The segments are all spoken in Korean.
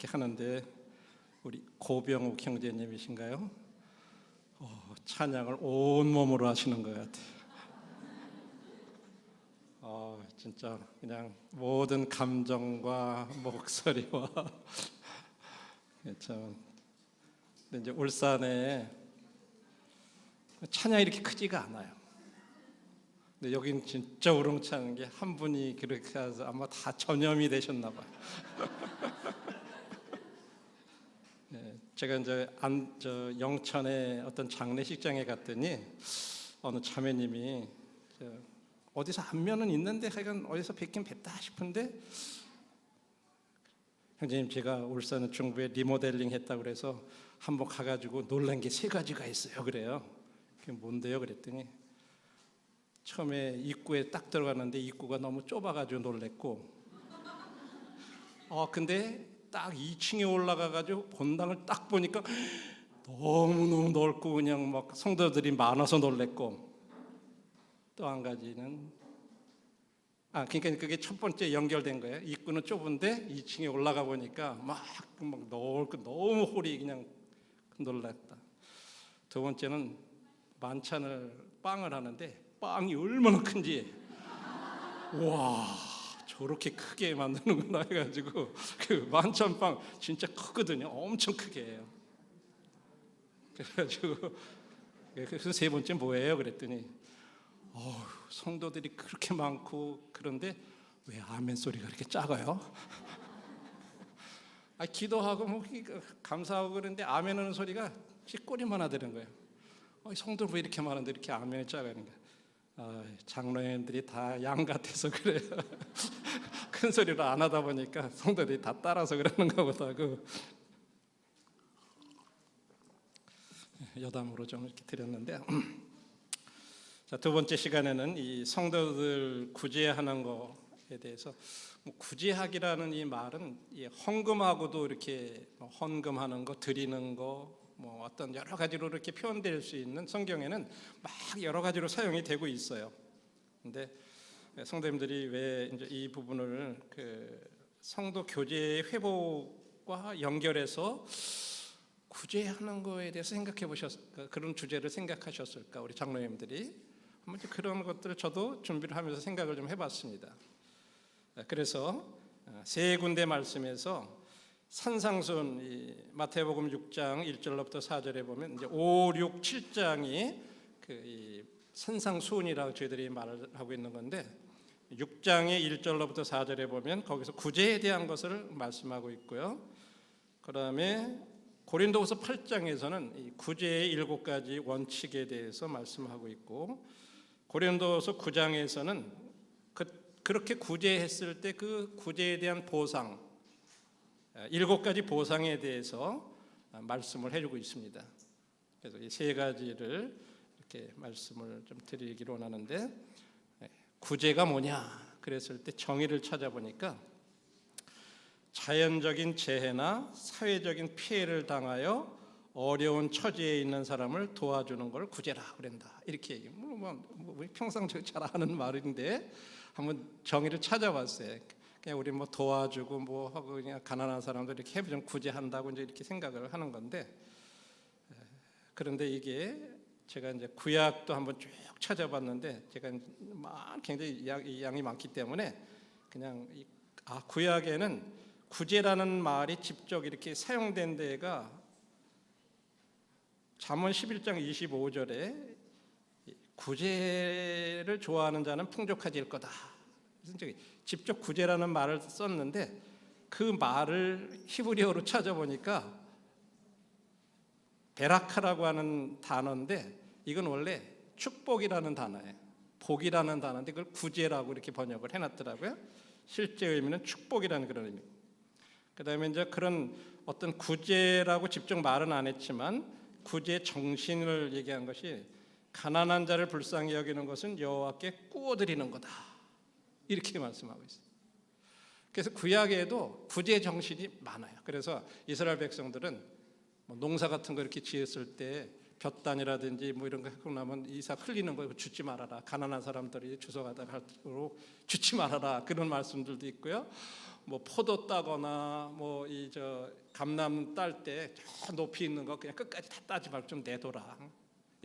이렇게 하는데 우리 고병욱 형제님이신가요? 찬양을 온 몸으로 하시는 것 같아요. 진짜 그냥 모든 감정과 목소리와 참. 근데 이제 울산에 찬양이 이렇게 크지가 않아요. 근데 여긴 진짜 우렁차는 게 한 분이 그렇게 해서 아마 다 전염이 되셨나 봐요. 제가 이제 영천의 어떤 장례식장에 갔더니 어느 자매님이 어디서 안면은 있는데 하여간 어디서 뵙긴 뵙다 싶은데 형제님 제가 울산 중부에 리모델링 했다고 그래서 한번 가가지고 놀란 게 3가지가 있어요. 그래요. 그게 뭔데요? 그랬더니 처음에 입구에 딱 들어갔는데 입구가 너무 좁아가지고 놀랬고 근데 딱 2층에 올라가가지고 본당을 딱 보니까 너무너무 넓고 그냥 막 성도들이 많아서 놀랬고 또 한 가지는 그러니까 그게 첫 번째 연결된 거예요. 입구는 좁은데 2층에 올라가 보니까 막 넓고 너무 홀이 그냥 놀랐다. 두 번째는 빵을 하는데 빵이 얼마나 큰지 와 저렇게 크게 만드는구나 해가지고 그 만찬빵 진짜 크거든요. 엄청 크게 해요. 그래가지고 그래서 3번째 뭐예요? 그랬더니 성도들이 그렇게 많고 그런데 왜 아멘 소리가 이렇게 작아요? 기도하고 뭐 감사하고 그러는데 아멘 하는 소리가 꼬리만 하다는 거예요. 성도들 왜 이렇게 많은데 이렇게 아멘이 작아는 거야? 장로님들이 다 양 같아서 그래요. 큰 소리로 안 하다 보니까 성도들이 다 따라서 그러는가 보다 하고 여담으로 좀 이렇게 드렸는데 자, 두 번째 시간에는 이 성도들 구제하는 거에 대해서 구제하기라는 이 말은 헌금하고도 이렇게 헌금하는 거, 드리는 거, 어떤 여러 가지로 이렇게 표현될 수 있는 성경에는 막 여러 가지로 사용이 되고 있어요. 근데 성도님들이 왜 이제 이 부분을 성도 교제의 회복과 연결해서 구제하는 거에 대해서 생각해 보셨을까? 그런 주제를 생각하셨을까? 우리 장로님들이 한번 그런 것들을 저도 준비를 하면서 생각을 좀 해봤습니다. 그래서 3군데 말씀에서 산상순 마태복음 6장 1절로부터 4절에 보면 이제 5, 6, 7장이 이 산상순이라고 저희들이 말을 하고 있는 건데 6장의 1절로부터 4절에 보면 거기서 구제에 대한 것을 말씀하고 있고요. 그다음에 고린도후서 8장에서는 이 구제의 7가지 원칙에 대해서 말씀하고 있고 고린도후서 9장에서는 그렇게 구제했을 때 그 구제에 대한 보상 7가지 보상에 대해서 말씀을 해주고 있습니다. 그래서 이 3가지를 이렇게 말씀을 좀 드리기로 원하는데 구제가 뭐냐 그랬을 때 정의를 찾아보니까 자연적인 재해나 사회적인 피해를 당하여 어려운 처지에 있는 사람을 도와주는 걸 구제라 그런다. 이렇게 얘기해요. 평상 잘 아는 말인데 한번 정의를 찾아봤어요. 그냥 우리 도와주고 하고 그냥 가난한 사람들 이렇게 해보면 구제한다고 이제 이렇게 생각을 하는 건데 그런데 이게 제가 이제 구약도 한번 쭉 찾아봤는데 제가 굉장히 양이 많기 때문에 그냥 구약에는 구제라는 말이 직접 이렇게 사용된 데가 잠언 11장 25절에 구제를 좋아하는 자는 풍족해질 거다. 직접 구제라는 말을 썼는데 그 말을 히브리어로 찾아보니까 베라카라고 하는 단어인데 이건 원래 축복이라는 단어예요. 복이라는 단어인데 그걸 구제라고 이렇게 번역을 해놨더라고요. 실제 의미는 축복이라는 그런 의미. 그다음에 이제 그런 어떤 구제라고 직접 말은 안 했지만 구제의 정신을 얘기한 것이 가난한 자를 불쌍히 여기는 것은 여호와께 꾸어드리는 거다. 이렇게 말씀하고 있어요. 그래서 구약에도 구제 정신이 많아요. 그래서 이스라엘 백성들은 농사 같은 거 이렇게 지었을 때 볕단이라든지 이런 거 하고 나면 이삭 흘리는 거 주지 말아라. 가난한 사람들이 주워가다가 주지 말아라. 그런 말씀들도 있고요. 포도 따거나 감나무 딸 때 저 높이 있는 거 그냥 끝까지 다 따지 말고 좀 내둬라.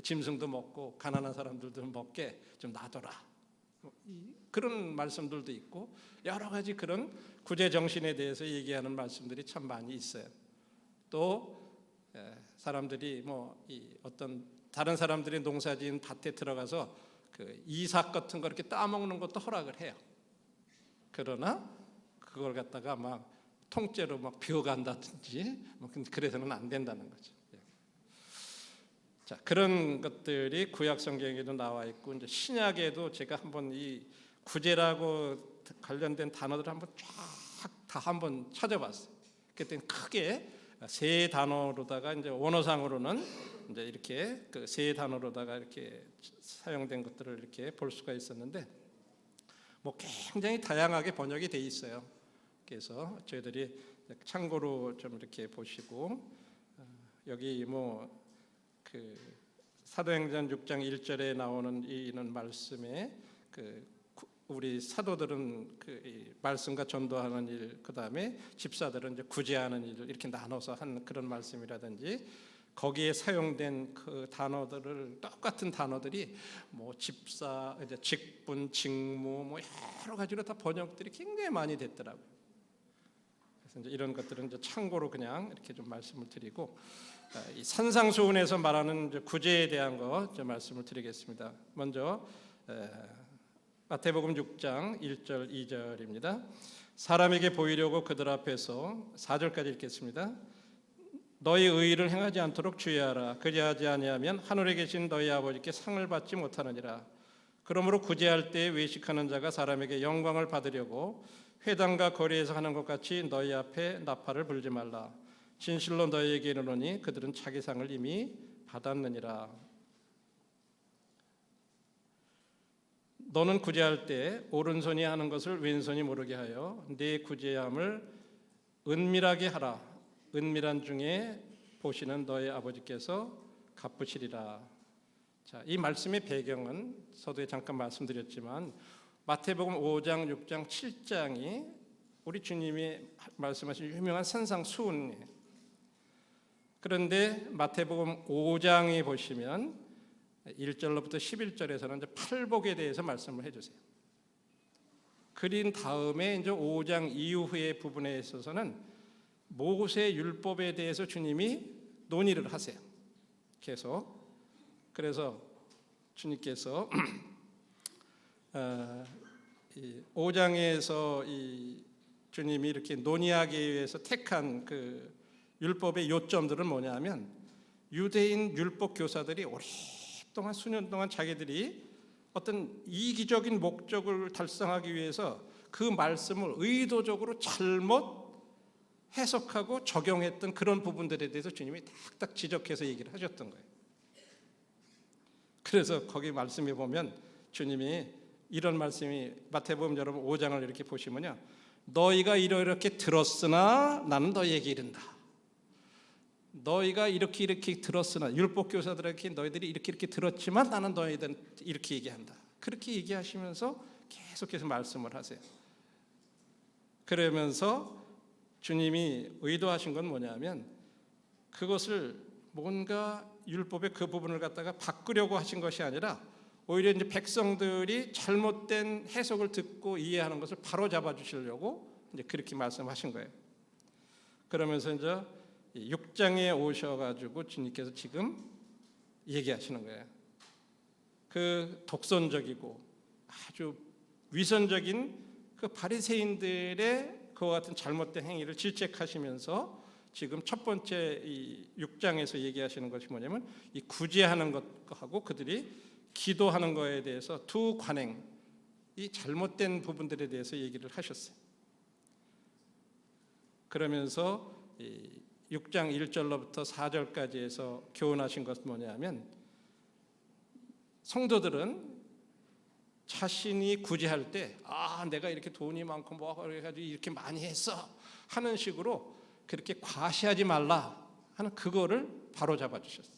짐승도 먹고 가난한 사람들도 먹게 좀 놔둬라. 그런 말씀들도 있고 여러 가지 그런 구제 정신에 대해서 얘기하는 말씀들이 참 많이 있어요. 또 사람들이 어떤 다른 사람들이 농사지은 밭에 들어가서 그 이삭 같은 거 이렇게 따먹는 것도 허락을 해요. 그러나 그걸 갖다가 막 통째로 막 비워간다든지 그래서는 안 된다는 거죠. 자, 그런 것들이 구약 성경에도 나와 있고 이제 신약에도 제가 한번 이 구제라고 관련된 단어들을 한번 쫙 다 한번 찾아봤어요. 그때 크게 세 단어로다가 이제 원어상으로는 이제 이렇게 그 세 단어로다가 이렇게 사용된 것들을 이렇게 볼 수가 있었는데 굉장히 다양하게 번역이 돼 있어요. 그래서 저희들이 참고로 좀 이렇게 보시고 여기 그 사도행전 6장 1절에 나오는 이는 말씀에 우리 사도들은 그 말씀과 전도하는 일, 그 다음에 집사들은 이제 구제하는 일을 이렇게 나눠서 한 그런 말씀이라든지 거기에 사용된 그 단어들을 똑같은 단어들이 집사, 이제 직분, 직무 여러 가지로 다 번역들이 굉장히 많이 됐더라고요. 그래서 이제 이런 것들은 이제 참고로 그냥 이렇게 좀 말씀을 드리고 이 산상수훈에서 말하는 이제 구제에 대한 거 좀 말씀을 드리겠습니다. 먼저 마태복음 6장 1절 2절입니다. 사람에게 보이려고 그들 앞에서 4절까지 읽겠습니다. 너희 의의를 행하지 않도록 주의하라. 그리하지 아니하면 하늘에 계신 너희 아버지께 상을 받지 못하느니라. 그러므로 구제할 때 외식하는 자가 사람에게 영광을 받으려고 회당과 거리에서 하는 것 같이 너희 앞에 나팔을 불지 말라. 진실로 너희에게 이르노니 그들은 자기 상을 이미 받았느니라. 너는 구제할 때 오른손이 하는 것을 왼손이 모르게 하여 네 구제함을 은밀하게 하라. 은밀한 중에 보시는 너희 아버지께서 갚으시리라. 자, 이 말씀의 배경은 서두에 잠깐 말씀드렸지만 마태복음 5장, 6장, 7장이 우리 주님이 말씀하신 유명한 산상수훈이에요. 그런데 마태복음 5장에 보시면 1절로부터 11절에서는 이제 팔복에 대해서 말씀을 해주세요. 그린 다음에 이제 5장 이후의 부분에 있어서는 모세 율법에 대해서 주님이 논의를 하세요. 계속. 그래서 주님께서 5장에서 이 주님이 이렇게 논의하기 위해서 택한 그 율법의 요점들은 뭐냐면 유대인 율법 교사들이 오랫동안 수년 동안 자기들이 어떤 이기적인 목적을 달성하기 위해서 그 말씀을 의도적으로 잘못 해석하고 적용했던 그런 부분들에 대해서 주님이 딱딱 지적해서 얘기를 하셨던 거예요. 그래서 거기 말씀에 보면 주님이 이런 말씀이 마태복음 여러분 5장을 이렇게 보시면요. 너희가 이렇게 들었으나 나는 너희에게 이른다. 너희가 이렇게 들었으나 율법 교사들에게 너희들이 이렇게 들었지만 나는 너희들 이렇게 얘기한다. 그렇게 얘기하시면서 계속해서 말씀을 하세요. 그러면서 주님이 의도하신 건 뭐냐면 그것을 뭔가 율법의 그 부분을 갖다가 바꾸려고 하신 것이 아니라 오히려 이제 백성들이 잘못된 해석을 듣고 이해하는 것을 바로 잡아 주시려고 이제 그렇게 말씀하신 거예요. 그러면서 이제 6장에 오셔가지고 주님께서 지금 얘기하시는 거예요. 그 독선적이고 아주 위선적인 그 바리새인들의 그와 같은 잘못된 행위를 질책하시면서 지금 첫 번째 이 6장에서 얘기하시는 것이 뭐냐면 이 구제하는 것하고 그들이 기도하는 것에 대해서 두 관행, 이 잘못된 부분들에 대해서 얘기를 하셨어요. 그러면서 6장 1절로부터 4절까지 해서 교훈하신 것은 뭐냐면 성도들은 자신이 구제할 때 내가 이렇게 돈이 많고 뭐 그래가지고 이렇게 많이 했어 하는 식으로 그렇게 과시하지 말라 하는 그거를 바로 잡아 주셨어요.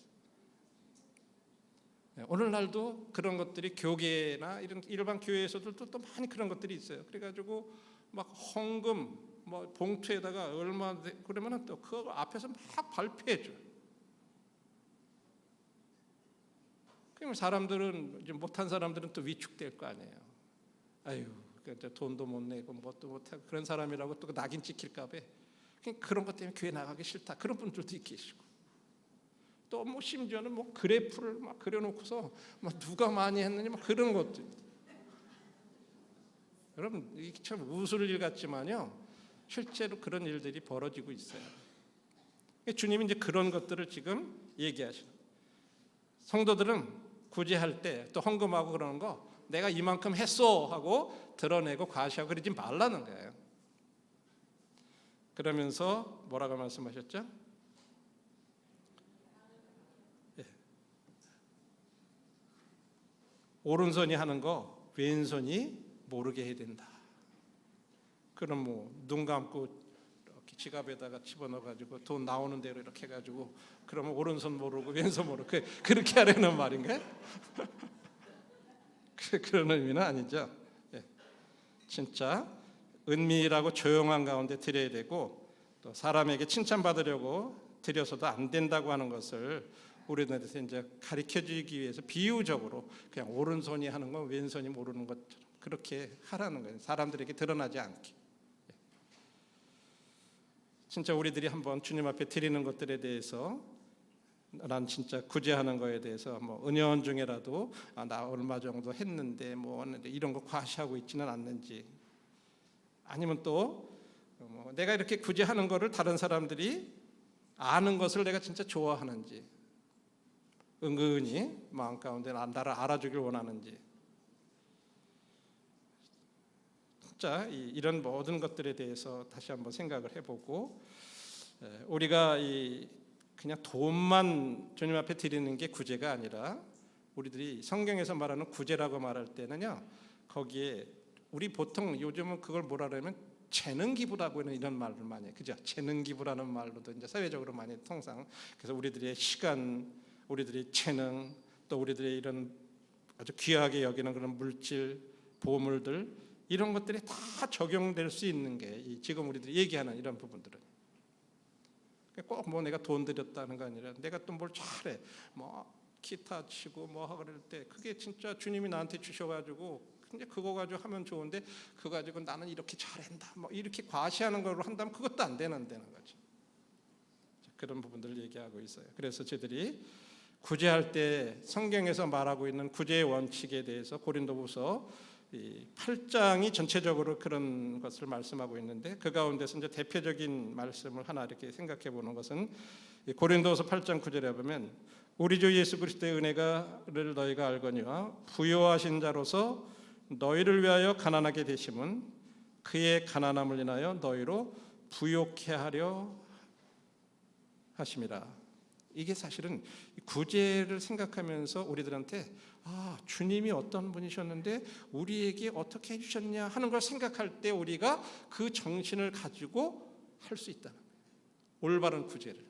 오늘날도 그런 것들이 교계나 이런 일반 교회에서도 또 많이 그런 것들이 있어요. 그래가지고 막 헌금 뭐 봉투에다가 얼마 그러면은 또 그거 앞에서 막 발표해 줘. 그러면 사람들은 이제 못한 사람들은 또 위축될 거 아니에요. 아유, 돈도 못 내고 뭣도 못 하고 그런 사람이라고 또 낙인 찍힐까 봐. 그런 것 때문에 교회 나가기 싫다. 그런 분들도 계시고. 또 뭐 심지어는 뭐 그래프를 막 그려놓고서 막 누가 많이 했느냐 막 그런 것들. 여러분 이게 참 웃을 일 같지만요, 실제로 그런 일들이 벌어지고 있어요. 주님이 이제 그런 것들을 지금 얘기하시는. 성도들은 구제할 때 또 헌금하고 그러는 거 내가 이만큼 했어 하고 드러내고 과시하고 그러지 말라는 거예요. 그러면서 뭐라고 말씀하셨죠? 예. 오른손이 하는 거 왼손이 모르게 해야 된다. 그럼 뭐 눈 감고 이렇게 지갑에다가 집어넣어가지고 돈 나오는 대로 이렇게 해가지고 그러면 오른손 모르고 왼손 모르고 그렇게 하려는 말인가요? 그런 의미는 아니죠. 예. 진짜 은밀하고 조용한 가운데 드려야 되고 또 사람에게 칭찬받으려고 드려서도 안 된다고 하는 것을 우리들한테 이제 가르쳐주기 위해서 비유적으로 그냥 오른손이 하는 건 왼손이 모르는 것처럼 그렇게 하라는 거예요. 사람들에게 드러나지 않게. 진짜 우리들이 한번 주님 앞에 드리는 것들에 대해서 난 진짜 구제하는 거에 대해서 뭐 은연 중에라도 나 얼마 정도 했는데 뭐 이런 거 과시하고 있지는 않는지, 아니면 또 내가 이렇게 구제하는 거를 다른 사람들이 아는 것을 내가 진짜 좋아하는지, 은근히 마음 가운데 나를 알아주길 원하는지, 진짜 이런 모든 것들에 대해서 다시 한번 생각을 해보고, 우리가 그냥 돈만 주님 앞에 드리는 게 구제가 아니라 우리들이 성경에서 말하는 구제라고 말할 때는요, 거기에 우리 보통 요즘은 그걸 뭐라 그러면 재능 기부라고 하는 이런 말을 많이 해요. 그죠? 재능 기부라는 말로도 이제 사회적으로 많이 통상. 그래서 우리들의 시간, 우리들의 재능, 또 우리들의 이런 아주 귀하게 여기는 그런 물질, 보물들, 이런 것들이 다 적용될 수 있는 게 지금 우리들이 얘기하는 이런 부분들은 꼭 뭐 내가 돈 들였다는 거 아니라 내가 또 뭘 잘해, 뭐 기타 치고 뭐 하고 그럴 때 그게 진짜 주님이 나한테 주셔가지고 근데 그거 가지고 하면 좋은데 그거 가지고 나는 이렇게 잘한다 뭐 이렇게 과시하는 걸로 한다면 그것도 안 되는 거죠. 그런 부분들을 얘기하고 있어요. 그래서 저희들이 구제할 때 성경에서 말하고 있는 구제의 원칙에 대해서 고린도후서 8장이 전체적으로 그런 것을 말씀하고 있는데, 그 가운데서 이제 대표적인 말씀을 하나 이렇게 생각해 보는 것은 고린도서 8장 9절에 보면 우리 주 예수 그리스도의 은혜를 너희가 알거니와 부요하신 자로서 너희를 위하여 가난하게 되심은 그의 가난함을 인하여 너희로 부요케 하려 하심이라. 이게 사실은 구제를 생각하면서 우리들한테 주님이 어떤 분이셨는데 우리에게 어떻게 해주셨냐 하는 걸 생각할 때 우리가 그 정신을 가지고 할 수 있다는 거예요. 올바른 구제를.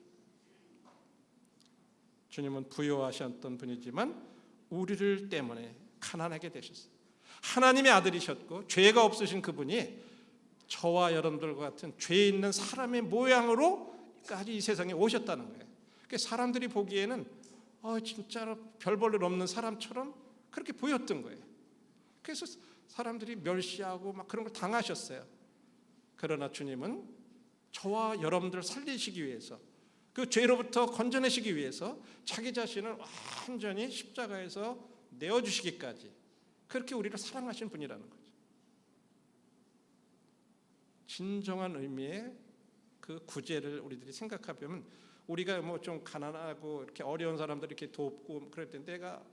주님은 부요하셨던 분이지만 우리를 때문에 가난하게 되셨어요. 하나님의 아들이셨고 죄가 없으신 그분이 저와 여러분들과 같은 죄 있는 사람의 모양으로까지 이 세상에 오셨다는 거예요. 사람들이 보기에는 진짜로 별 볼 일 없는 사람처럼 그렇게 보였던 거예요. 그래서 사람들이 멸시하고 막 그런 걸 당하셨어요. 그러나 주님은 저와 여러분들을 살리시기 위해서, 그 죄로부터 건져내시기 위해서 자기 자신을 완전히 십자가에서 내어주시기까지 그렇게 우리를 사랑하신 분이라는 거죠. 진정한 의미의 그 구제를 우리들이 생각해보면, 우리가 뭐 좀 가난하고 이렇게 어려운 사람들 이렇게 돕고 그럴 때 내가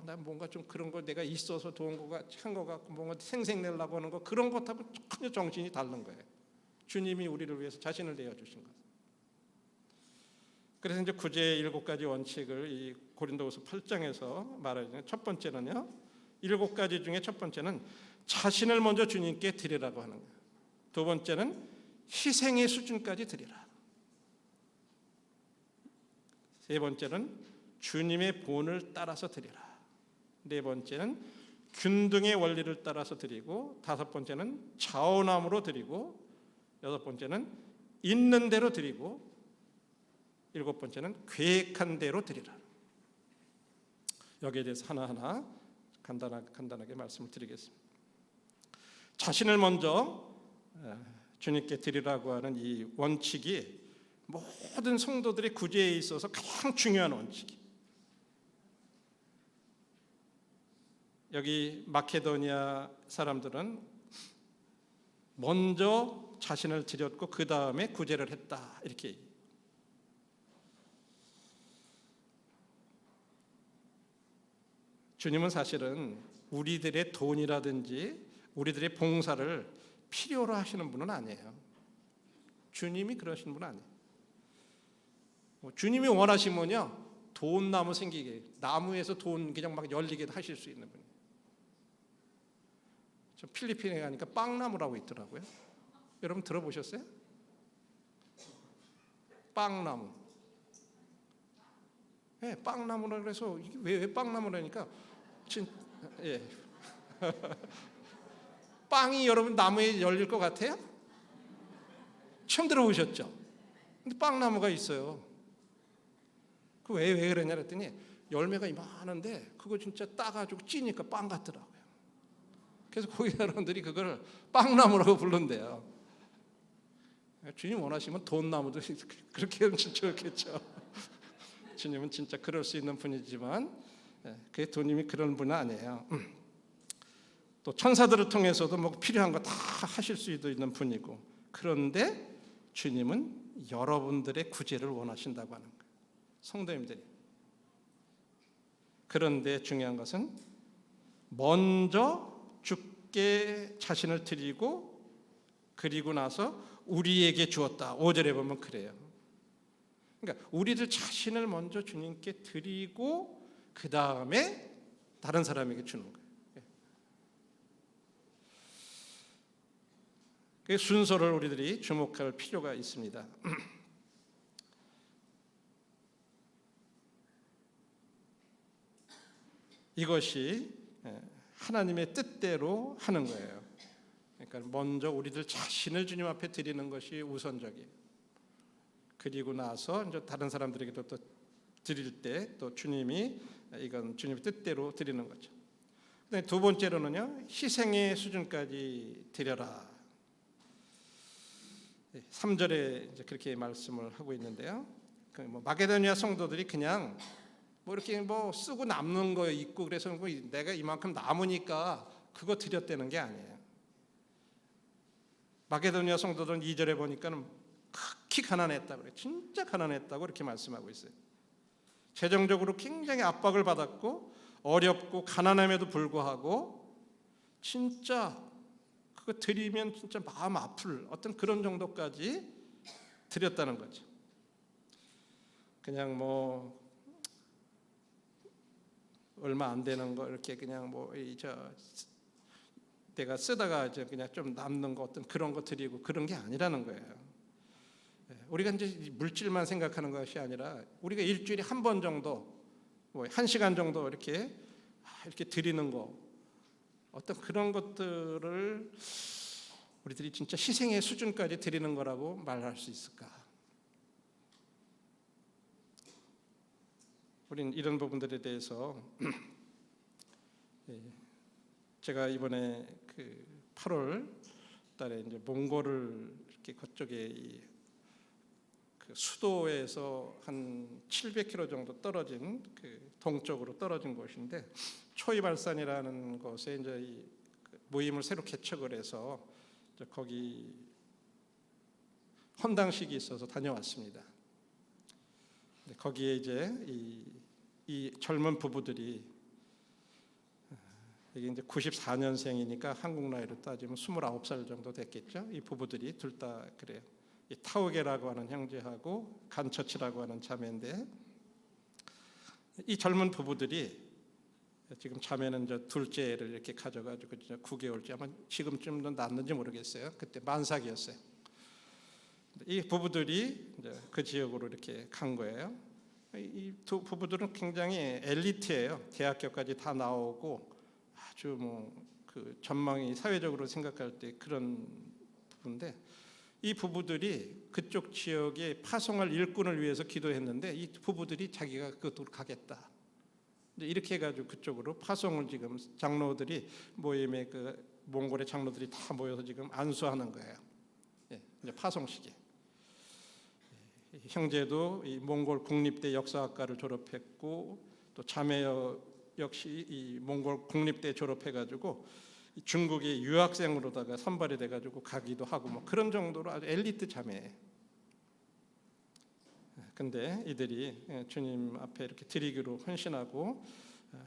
난 뭔가 좀 그런 거 내가 있어서 도운 거가 한 거 같고 뭔가 생색내려고 하는 거, 그런 것하고 전혀 정신이 다른 거예요. 주님이 우리를 위해서 자신을 내어주신 것. 그래서 이제 구제의 7가지 원칙을 이 고린도후서 8장에서 말하는 첫 번째는요, 7가지 중에 첫 번째는 자신을 먼저 주님께 드리라고 하는 거예요. 두 번째는 희생의 수준까지 드리라. 세 번째는 주님의 본을 따라서 드리라. 네 번째는 균등의 원리를 따라서 드리고, 다섯 번째는 자원함으로 드리고, 여섯 번째는 있는 대로 드리고, 일곱 번째는 계획한 대로 드리라. 여기에 대해서 하나하나 간단하게 말씀을 드리겠습니다. 자신을 먼저 주님께 드리라고 하는 이 원칙이 모든 성도들의 구제에 있어서 가장 중요한 원칙이에요. 여기 마케도니아 사람들은 먼저 자신을 드렸고 그 다음에 구제를 했다, 이렇게. 주님은 사실은 우리들의 돈이라든지 우리들의 봉사를 필요로 하시는 분은 아니에요. 주님이 그러시는 분은 아니에요. 주님이 원하시면요, 돈나무 생기게, 나무에서 돈 그냥 막 열리게 하실 수 있는 분이에요. 저 필리핀에 가니까 빵나무라고 있더라고요. 여러분 들어보셨어요? 빵나무. 네, 빵나무라 그래서 이게 왜 빵나무라니까, 예. 빵이 여러분 나무에 열릴 것 같아요? 처음 들어보셨죠? 근데 빵나무가 있어요. 그 왜 그러냐 그랬더니 열매가 이만한데 그거 진짜 따가지고 찌니까 빵 같더라고요. 그래서 거기 사람들이 그걸 빵나무라고 부른대요. 주님 원하시면 돈나무도 그렇게 하면 진짜 좋겠죠. 주님은 진짜 그럴 수 있는 분이지만 그 주님이 그런 분은 아니에요. 또 천사들을 통해서도 뭐 필요한 거 다 하실 수도 있는 분이고, 그런데 주님은 여러분들의 구제를 원하신다고 하는 거예요. 성도님들이. 그런데 중요한 것은 먼저 주께 자신을 드리고 그리고 나서 우리에게 주었다. 5절에 보면 그래요. 그러니까 우리들 자신을 먼저 주님께 드리고 그 다음에 다른 사람에게 주는 거예요. 그 순서를 우리들이 주목할 필요가 있습니다. 이것이 하나님의 뜻대로 하는 거예요. 그러니까 먼저 우리들 자신을 주님 앞에 드리는 것이 우선적이에요. 그리고 나서 이제 다른 사람들에게도 또 드릴 때 또 주님이 이건 주님의 뜻대로 드리는 거죠. 두 번째로는요, 희생의 수준까지 드려라. 3절에 이제 그렇게 말씀을 하고 있는데요. 마게도니아 성도들이 그냥 이렇게 쓰고 남는 거 있고 그래서 내가 이만큼 남으니까 그거 드렸다는 게 아니에요. 마게도니아 성도들은 2절에 보니까는 극히 가난했다고 그래요. 진짜 가난했다고 이렇게 말씀하고 있어요. 재정적으로 굉장히 압박을 받았고 어렵고 가난함에도 불구하고 진짜 그거 드리면 진짜 마음 아플 어떤 그런 정도까지 드렸다는 거죠. 그냥 얼마 안 되는 거 이렇게 그냥 내가 쓰다가 이제 그냥 좀 남는 거 어떤 그런 거 드리고 그런 게 아니라는 거예요. 우리가 이제 물질만 생각하는 것이 아니라 우리가 일주일에 한 번 정도, 1시간 정도 이렇게 드리는 거, 어떤 그런 것들을 우리들이 진짜 희생의 수준까지 드리는 거라고 말할 수 있을까? 우리는 이런 부분들에 대해서 제가 이번에 8월 달에 이제 몽골을 이렇게 그쪽에 수도에서 한 700km 정도 떨어진 동쪽으로 떨어진 곳인데 초이발산이라는 곳에 이제 이 모임을 새로 개척을 해서 이제 거기 헌당식이 있어서 다녀왔습니다. 거기에 이제 이 젊은 부부들이 이게 이제 94년생이니까 한국 나이로 따지면 29살 정도 됐겠죠. 이 부부들이 둘 다 그래요. 이 타오게라고 하는 형제하고 간처치라고 하는 자매인데 이 젊은 부부들이 지금 자매는 이제 둘째를 이렇게 가져가지고 이제 9개월째 아마 지금쯤도 낳았는지 모르겠어요. 그때 만삭이었어요. 이 부부들이 이제 그 지역으로 이렇게 간 거예요. 이 두 부부들은 굉장히 엘리트예요. 대학교까지 다 나오고 아주 그 전망이 사회적으로 생각할 때 그런 부분인데 이 부부들이 그쪽 지역에 파송할 일꾼을 위해서 기도했는데 이 부부들이 자기가 그쪽으로 가겠다. 이렇게 해가지고 그쪽으로 파송을 지금 장로들이 모임에 그 몽골의 장로들이 다 모여서 지금 안수하는 거예요. 이제 파송식에. 형제도 이 몽골 국립대 역사학과를 졸업했고 또 자매요 역시 이 몽골 국립대 졸업해가지고 중국의 유학생으로다가 선발이 돼가지고 가기도 하고 뭐 그런 정도로 아주 엘리트 자매예요. 근데 이들이 주님 앞에 이렇게 드리기로 헌신하고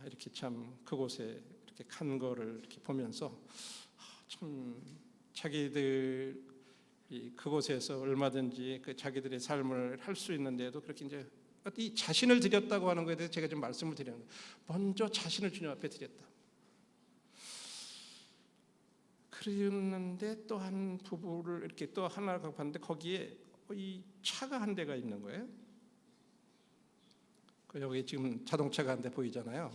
이렇게 참 그곳에 이렇게 간 거를 이렇게 보면서 참 자기들이 그곳에서 얼마든지 그 자기들의 삶을 할 수 있는데도 그렇게 이제 이 자신을 드렸다고 하는 것에 대해서 제가 좀 말씀을 드리는 거예요. 먼저 자신을 주님 앞에 드렸다. 그랬는데 또 한 부부를 이렇게 또 하나가 봤는데 거기에 이 차가 한 대가 있는 거예요. 여기 지금 자동차가 한 대 보이잖아요.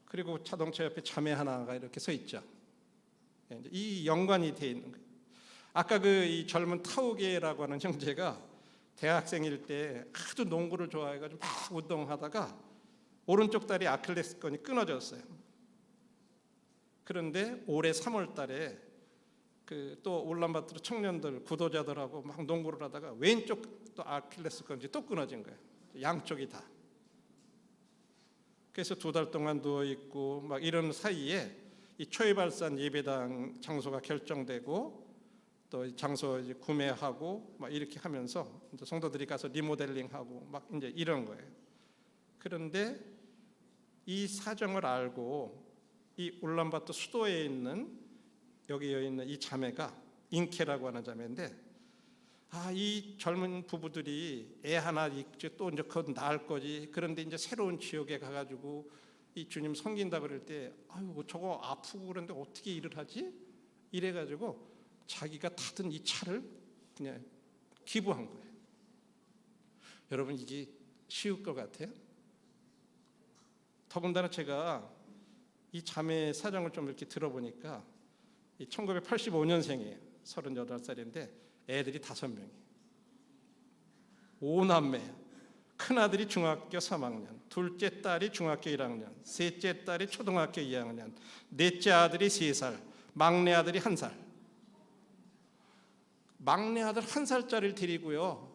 그리고 자동차 옆에 자매 하나가 이렇게 서 있죠. 이 연관이 돼 있는 거예요. 아까 그 이 젊은 타오게라고 하는 형제가 대학생일 때 아주 농구를 좋아해가지고 막 운동하다가 오른쪽 다리 아킬레스건이 끊어졌어요. 그런데 올해 3월달에 그 또 울란바토르 청년들 구도자들하고 막 농구를 하다가 왼쪽 또 아킬레스건이 또 끊어진 거예요. 양쪽이 다. 그래서 2달 동안 누워 있고 막 이런 사이에 이 초이발산 예배당 장소가 결정되고 또 장소 이제 구매하고 막 이렇게 하면서 이제 성도들이 가서 리모델링하고 막 이제 이런 거예요. 그런데 이 사정을 알고 이 울란바토르 수도에 있는 여기에 있는 이 자매가 인케라고 하는 자매인데 이 젊은 부부들이 애 하나 있지 또 이제 그건 낳을 거지. 그런데 이제 새로운 지역에 가가지고 이 주님 섬긴다 그럴 때 아유 저거 아프고 그런데 어떻게 일을 하지? 이래가지고 자기가 타던 이 차를 그냥 기부한 거예요. 여러분 이게 쉬울 것 같아요? 더군다나 제가 이 자매의 사정을 좀 이렇게 들어보니까 1985년생이에요. 38살인데 애들이 5명이에요. 5남매. 큰아들이 중학교 3학년, 둘째 딸이 중학교 1학년, 셋째 딸이 초등학교 2학년, 넷째 아들이 3살, 막내 아들이 1살. 막내 아들 1살짜리를 데리고요.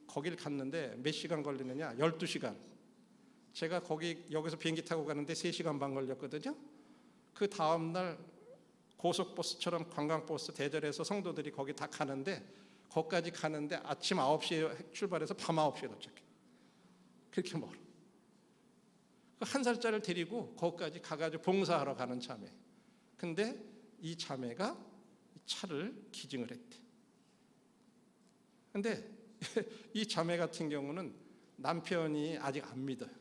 거길 갔는데 몇 시간 걸리느냐? 12시간. 제가 여기서 비행기 타고 가는데 3시간 반 걸렸거든요. 그 다음 날 고속버스처럼 관광버스 대절해서 성도들이 거기 다 가는데 거기까지 가는데 아침 9시에 출발해서 밤 9시에 도착해요. 그렇게 멀어. 그 1살짜리를 데리고 거기까지 가가지고 봉사하러 가는 자매. 근데 이 자매가 차를 기증을 했대. 근데 이 자매 같은 경우는 남편이 아직 안 믿어요.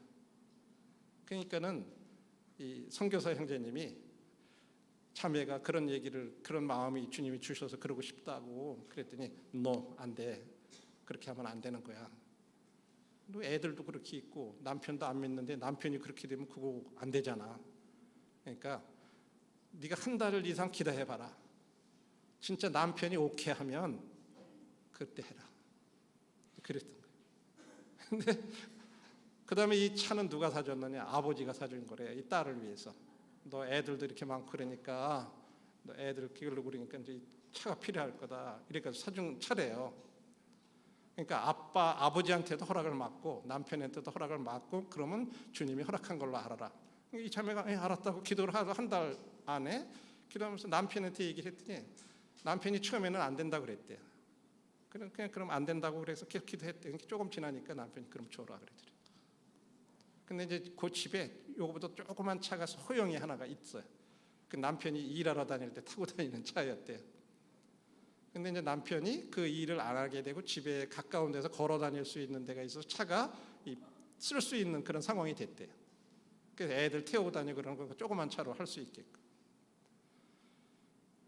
그러니까는 이 선교사 형제님이 자매가 그런 얘기를 그런 마음이 주님이 주셔서 그러고 싶다고 그랬더니 너 안 돼. 그렇게 하면 안 되는 거야. 애들도 그렇게 있고 남편도 안 믿는데 남편이 그렇게 되면 그거 안 되잖아. 그러니까 네가 한 달 이상 기다려봐라. 진짜 남편이 오케이 하면 그때 해라. 그랬던 거예요. 근데 그 다음에 이 차는 누가 사줬느냐? 아버지가 사준 거래. 이 딸을 위해서. 너 애들도 이렇게 많고 그러니까 너 애들 키우려고 그러니까 이제 차가 필요할 거다. 이렇게 사준 차래요. 그러니까 아버지한테도 허락을 받고 남편한테도 허락을 받고 그러면 주님이 허락한 걸로 알아라. 이 자매가 알았다고 기도를 하고 한 달 안에 기도하면서 남편한테 얘기를 했더니 남편이 처음에는 안 된다고 그랬대요. 그럼 안 된다고 그래서 계속 기도했대. 조금 지나니까 남편이 그럼 줘라 그러더래요. 근데 이제 그 집에 요거보다 조그만 차가 소형이 하나가 있어요. 그 남편이 일하러 다닐 때 타고 다니는 차였대요. 근데 이제 남편이 그 일을 안 하게 되고 집에 가까운 데서 걸어 다닐 수 있는 데가 있어서 차가 쓸 수 있는 그런 상황이 됐대요. 그래서 애들 태우고 다니고 그런 거 조그만 차로 할 수 있게끔.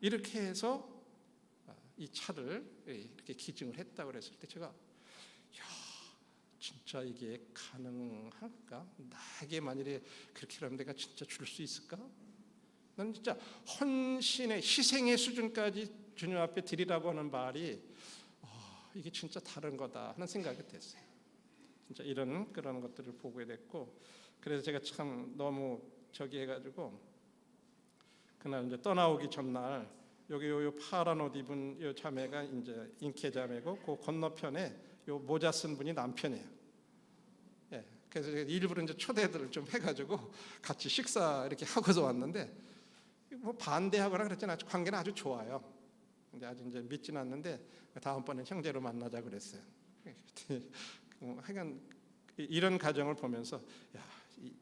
이렇게 해서 이 차를 이렇게 기증을 했다고 그랬을 때 제가 진짜 이게 가능할까? 나에게 만일에 그렇게 하면 내가 진짜 줄 수 있을까? 난 진짜 헌신의 희생의 수준까지 주님 앞에 드리라고 하는 말이 이게 진짜 다른 거다 하는 생각이 됐어요. 진짜 그런 것들을 보게 됐고, 그래서 제가 참 너무 저기 해가지고 그날 이제 떠나오기 전날 여기 요 파란 옷 입은 요 자매가 이제 인케 자매고, 그 건너편에 요 모자 쓴 분이 남편이에요. 예, 그래서 제가 일부러 이제 초대들을 좀 해가지고 같이 식사 이렇게 하고서 왔는데, 뭐 반대하거나 그랬잖아요. 관계는 아주 좋아요. 근데 아주 이제 믿지는 않는데 다음번에 형제로 만나자 그랬어요. 하여간 이런 가정을 보면서 야, 이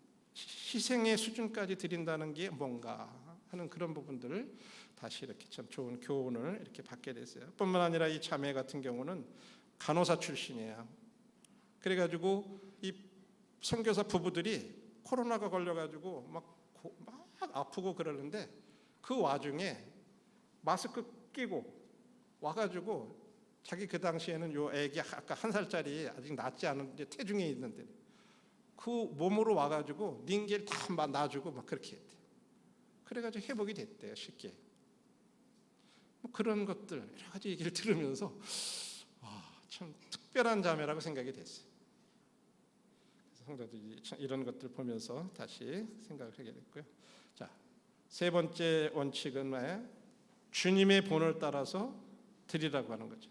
희생의 수준까지 드린다는 게 뭔가 하는 그런 부분들을 다시 이렇게 참 좋은 교훈을 이렇게 받게 됐어요. 뿐만 아니라 이 자매 같은 경우는 간호사 출신이에요. 그래가지고 이 선교사 부부들이 코로나가 걸려가지고 막 아프고 그러는데, 그 와중에 마스크 끼고 와가지고 자기 그 당시에는 요 애기 아까 1살짜리 아직 낳지 않은 이제 태중에 있는데 그 몸으로 와가지고 닌겔 다 놔주고 막 그렇게 했대요. 그래가지고 회복이 됐대요, 쉽게. 뭐 그런 것들 여러 가지 얘기를 들으면서 참 특별한 자매라고 생각이 됐어요. 성도들이 이런 것들 보면서 다시 생각을 하게 됐고요. 자, 세 번째 원칙은 뭐예요? 주님의 본을 따라서 드리라고 하는 거죠.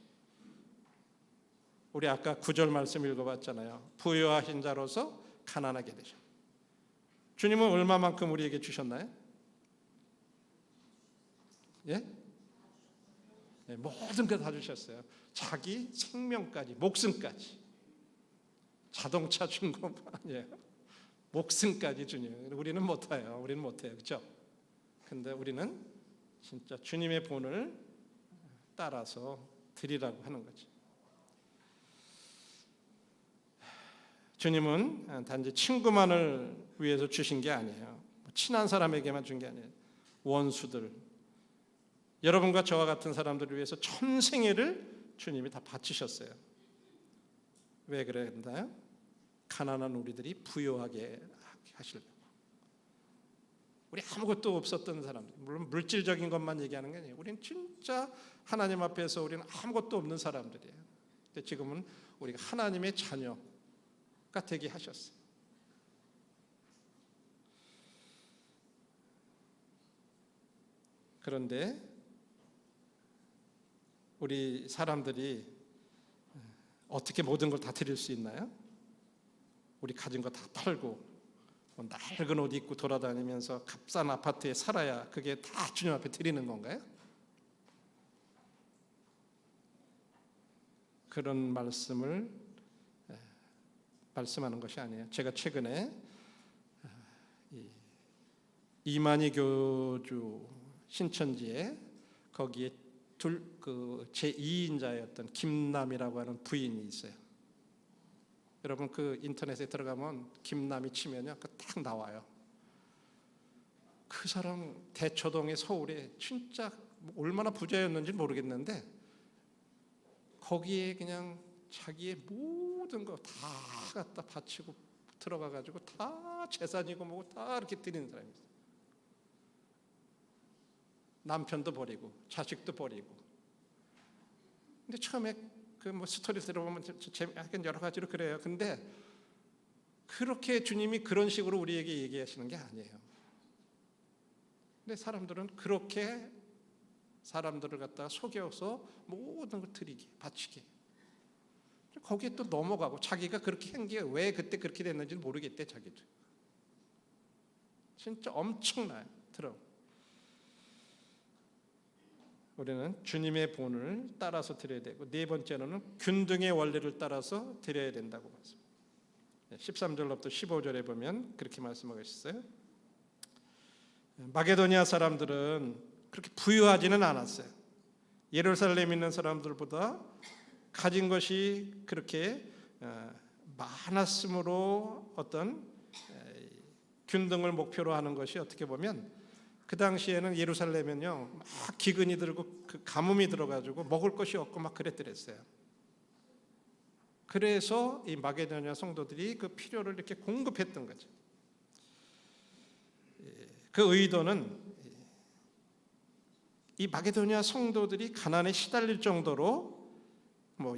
우리 아까 9절 말씀 읽어봤잖아요. 부유하신 자로서 가난하게 되셔. 주님은 얼마만큼 우리에게 주셨나요? 예? 네, 모든 거 다 주셨어요. 자기 생명까지, 목숨까지. 자동차 준 것만 아니에요. 목숨까지 주님. 우리는 못해요. 우리는 못해요. 그렇죠? 근데 우리는 진짜 주님의 본을 따라서 드리라고 하는 거죠. 주님은 단지 친구만을 위해서 주신 게 아니에요. 친한 사람에게만 준 게 아니에요. 원수들, 여러분과 저와 같은 사람들을 위해서 전생애를 주님이 다 바치셨어요. 왜 그랬나요? 가난한 우리들이 부유하게 하시려고. 우리 아무것도 없었던 사람들, 물론 물질적인 것만 얘기하는 게 아니에요. 우리는 진짜 하나님 앞에서 우리는 아무것도 없는 사람들이에요. 근데 지금은 우리가 하나님의 자녀가 되게 하셨어요. 그런데 우리 사람들이 어떻게 모든 걸 다 드릴 수 있나요? 우리 가진 거 다 팔고 낡은 옷 입고 돌아다니면서 값싼 아파트에 살아야 그게 다 주님 앞에 드리는 건가요? 그런 말씀을 말씀하는 것이 아니에요. 제가 최근에 이만희 교주 신천지에 거기에 그 제2인자였던 김남이라고 하는 부인이 있어요. 여러분 그 인터넷에 들어가면 김남이 치면요, 그 딱 나와요. 그 사람 대초동에 서울에 진짜 얼마나 부자였는지 모르겠는데 거기에 그냥 자기의 모든 거 다 갖다 바치고 들어가 가지고 다 재산이고 뭐고 다 이렇게 드리는 사람이 있어요. 남편도 버리고 자식도 버리고. 근데 처음에 그 뭐 스토리 들어보면 약간 여러 가지로 그래요. 근데 그렇게 주님이 그런 식으로 우리에게 얘기하시는 게 아니에요. 근데 사람들은 그렇게 사람들을 갖다가 속여서 모든 걸 드리게, 바치게. 거기에 또 넘어가고 자기가 그렇게 한 게 왜 그때 그렇게 됐는지 모르겠대, 자기도. 진짜 엄청나요. 들어. 우리는 주님의 본을 따라서 드려야 되고, 네 번째로는 균등의 원리를 따라서 드려야 된다고 말씀합니다. 13절부터 15절에 보면 그렇게 말씀하고 있어요. 마게도니아 사람들은 그렇게 부유하지는 않았어요. 예루살렘에 있는 사람들보다 가진 것이 그렇게 많았으므로 어떤 균등을 목표로 하는 것이 어떻게 보면 그 당시에는 예루살렘은요 막 기근이 들고 그 가뭄이 들어가지고 먹을 것이 없고 막 그랬더랬어요. 그래서 이 마게도니아 성도들이 그 필요를 이렇게 공급했던 거죠. 그 의도는 이 마게도니아 성도들이 가난에 시달릴 정도로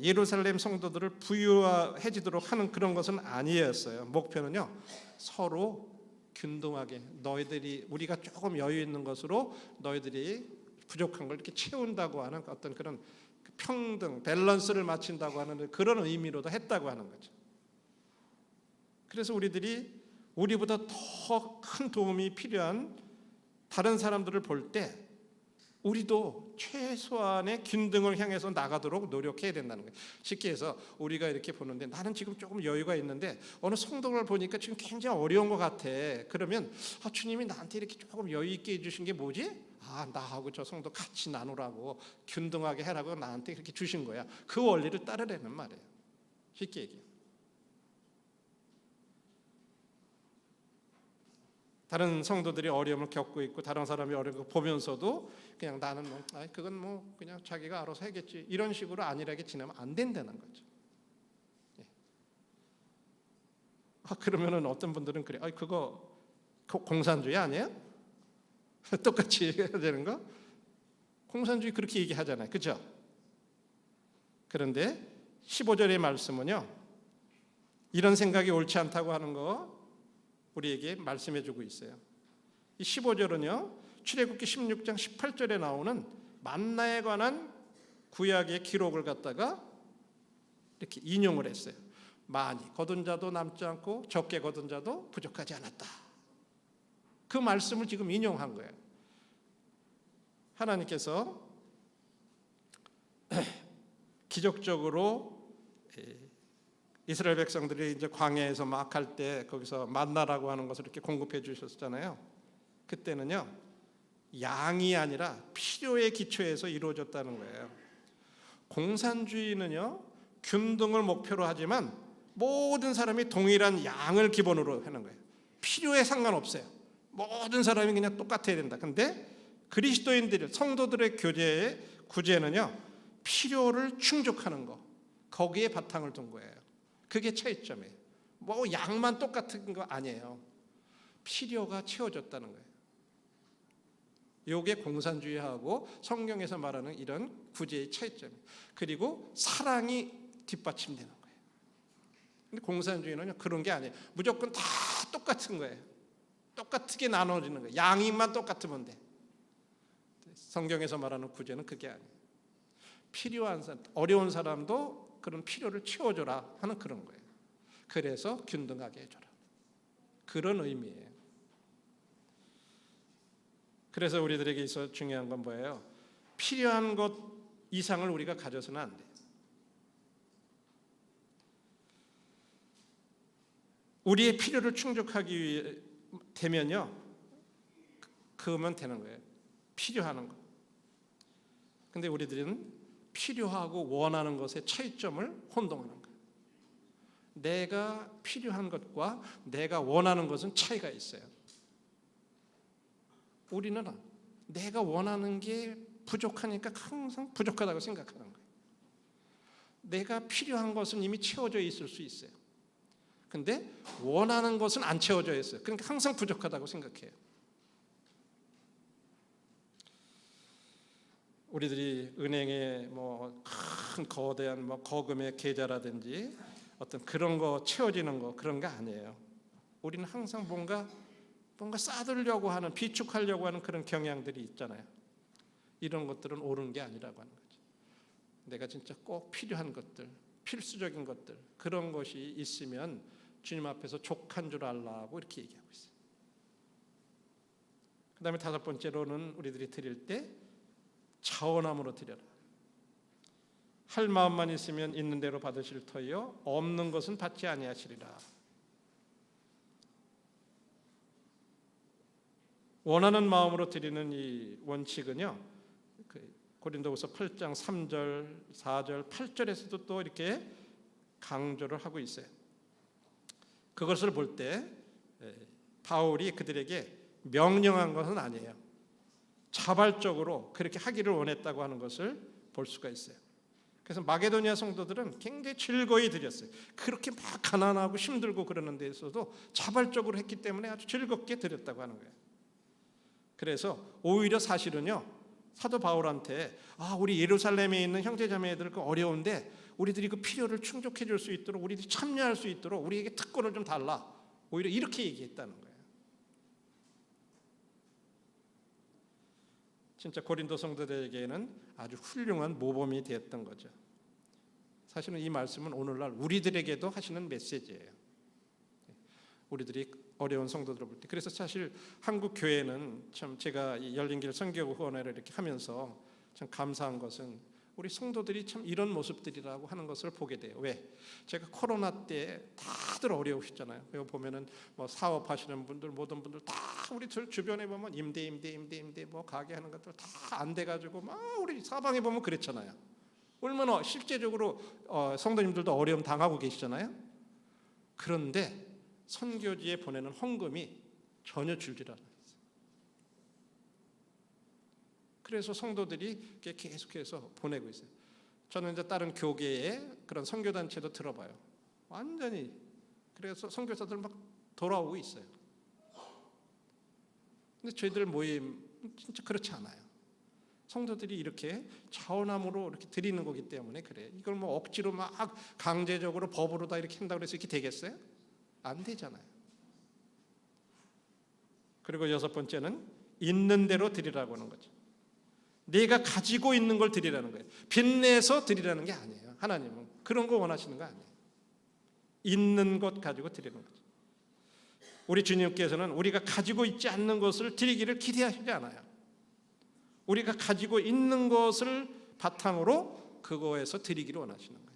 예루살렘 성도들을 부유해지도록 하는 그런 것은 아니었어요. 목표는요, 서로 균등하게 우리가 조금 여유 있는 것으로 너희들이 부족한 걸 이렇게 채운다고 하는 어떤 그런 평등, 밸런스를 맞춘다고 하는 그런 의미로도 했다고 하는 거죠. 그래서 우리보다 더 큰 도움이 필요한 다른 사람들을 볼 때 우리도 최소한의 균등을 향해서 나가도록 노력해야 된다는 거예요. 쉽게 해서 우리가 이렇게 보는데 나는 지금 조금 여유가 있는데 어느 성도를 보니까 지금 굉장히 어려운 것 같아. 그러면 주님이 나한테 이렇게 조금 여유 있게 해주신 게 뭐지? 나하고 저 성도 같이 나누라고 균등하게 해라고 나한테 그렇게 주신 거야. 그 원리를 따르라는 말이에요. 쉽게 얘기해요. 다른 성도들이 어려움을 겪고 있고 다른 사람이 어려운 거 보면서도 그냥 나는 그건 그냥 자기가 알아서 하겠지 이런 식으로 안일하게 지내면 안 된다는 거죠. 그러면은 어떤 분들은 그래, 그거 공산주의 아니에요? 똑같이 해야 되는 거? 공산주의 그렇게 얘기하잖아요, 그죠? 그런데 15절의 말씀은요, 이런 생각이 옳지 않다고 하는 거 우리에게 말씀해 주고 있어요. 이 15절은요, 출애굽기 16장 18절에 나오는 만나에 관한 구약의 기록을 갖다가 이렇게 인용을 했어요. 많이 거둔 자도 남지 않고 적게 거둔 자도 부족하지 않았다. 그 말씀을 지금 인용한 거예요. 하나님께서 기적적으로 이스라엘 백성들이 이제 광야에서 막 갈 때 거기서 만나라고 하는 것을 이렇게 공급해 주셨잖아요. 그때는요, 양이 아니라 필요의 기초에서 이루어졌다는 거예요. 공산주의는요, 균등을 목표로 하지만 모든 사람이 동일한 양을 기본으로 하는 거예요. 필요에 상관없어요. 모든 사람이 그냥 똑같아야 된다. 근데 그리스도인들, 성도들의 구제는요, 필요를 충족하는 거, 거기에 바탕을 둔 거예요. 그게 차이점이에요. 양만 똑같은 거 아니에요. 필요가 채워졌다는 거예요. 이게 공산주의하고 성경에서 말하는 이런 구제의 차이점이에요. 그리고 사랑이 뒷받침되는 거예요. 근데 공산주의는 그런 게 아니에요. 무조건 다 똑같은 거예요. 똑같게 나눠지는 거예요. 양이만 똑같으면 돼. 성경에서 말하는 구제는 그게 아니에요. 필요한 사람, 어려운 사람도 그런 필요를 채워줘라 하는 그런 거예요. 그래서 균등하게 해줘라. 그런 의미예요. 그래서 우리들에게 있어 중요한 건 뭐예요? 필요한 것 이상을 우리가 가져서는 안 돼요. 우리의 필요를 충족하기 되면요, 그거면 되는 거예요. 필요한 거. 근데 우리들은 필요하고 원하는 것의 차이점을 혼동하는 거예요. 내가 필요한 것과 내가 원하는 것은 차이가 있어요. 우리는 내가 원하는 게 부족하니까 항상 부족하다고 생각하는 거예요. 내가 필요한 것은 이미 채워져 있을 수 있어요. 근데 원하는 것은 안 채워져 있어요. 그러니까 항상 부족하다고 생각해요. 우리들이 은행에 큰 거대한 거금의 계좌라든지 어떤 그런 거 채워지는 거 그런 거 아니에요. 우리는 항상 뭔가 쌓으려고 하는, 비축하려고 하는 그런 경향들이 있잖아요. 이런 것들은 옳은 게 아니라고 하는 거죠. 내가 진짜 꼭 필요한 것들, 필수적인 것들, 그런 것이 있으면 주님 앞에서 족한 줄 알라고 이렇게 얘기하고 있어요. 그 다음에 5번째로는 우리들이 드릴 때 자원함으로 드려라. 할 마음만 있으면 있는 대로 받으실 터이요 없는 것은 받지 아니하시리라. 원하는 마음으로 드리는 이 원칙은요, 고린도후서 8장 3절, 4절, 8절에서도 또 이렇게 강조를 하고 있어요. 그것을 볼 때 바울이 그들에게 명령한 것은 아니에요. 자발적으로 그렇게 하기를 원했다고 하는 것을 볼 수가 있어요. 그래서 마게도니아 성도들은 굉장히 즐거이 드렸어요. 그렇게 막 가난하고 힘들고 그러는 데에서도 자발적으로 했기 때문에 아주 즐겁게 드렸다고 하는 거예요. 그래서 오히려 사실은요, 사도 바울한테 우리 예루살렘에 있는 형제자매들 그 어려운데 우리들이 그 필요를 충족해 줄 수 있도록 우리들이 참여할 수 있도록 우리에게 특권을 좀 달라. 오히려 이렇게 얘기했다는 거예요. 진짜 고린도 성도들에게는 아주 훌륭한 모범이 되었던 거죠. 사실은 이 말씀은 오늘날 우리들에게도 하시는 메시지예요. 우리들이 어려운 성도들을 볼 때. 그래서 사실 한국 교회는 참 제가 이 열린길 선교후원회를 이렇게 하면서 참 감사한 것은 우리 성도들이 참 이런 모습들이라고 하는 것을 보게 돼요. 왜? 제가 코로나 때 다들 어려우셨잖아요. 이거 보면은 뭐 사업하시는 분들 모든 분들 다 우리 주변에 보면 임대 뭐 가게 하는 것들 다 안 돼가지고 막 우리 사방에 보면 그랬잖아요. 얼마나 실제적으로 성도님들도 어려움 당하고 계시잖아요. 그런데 선교지에 보내는 헌금이 전혀 줄질 않아요. 그래서 성도들이 계속해서 보내고 있어요. 저는 이제 다른 교계의 그런 선교단체도 들어봐요. 완전히 그래서 선교사들 막 돌아오고 있어요. 근데 저희들 모임 진짜 그렇지 않아요. 성도들이 이렇게 자원함으로 이렇게 드리는 거기 때문에 그래. 이걸 뭐 억지로 막 강제적으로 법으로 다 이렇게 한다고 해서 이렇게 되겠어요? 안 되잖아요. 그리고 여섯 번째는 있는 대로 드리라고 하는 거죠. 내가 가지고 있는 걸 드리라는 거예요. 빚내서 드리라는 게 아니에요. 하나님은 그런 거 원하시는 거 아니에요. 있는 것 가지고 드리는 거죠. 우리 주님께서는 우리가 가지고 있지 않는 것을 드리기를 기대하시지 않아요. 우리가 가지고 있는 것을 바탕으로 그거에서 드리기를 원하시는 거예요.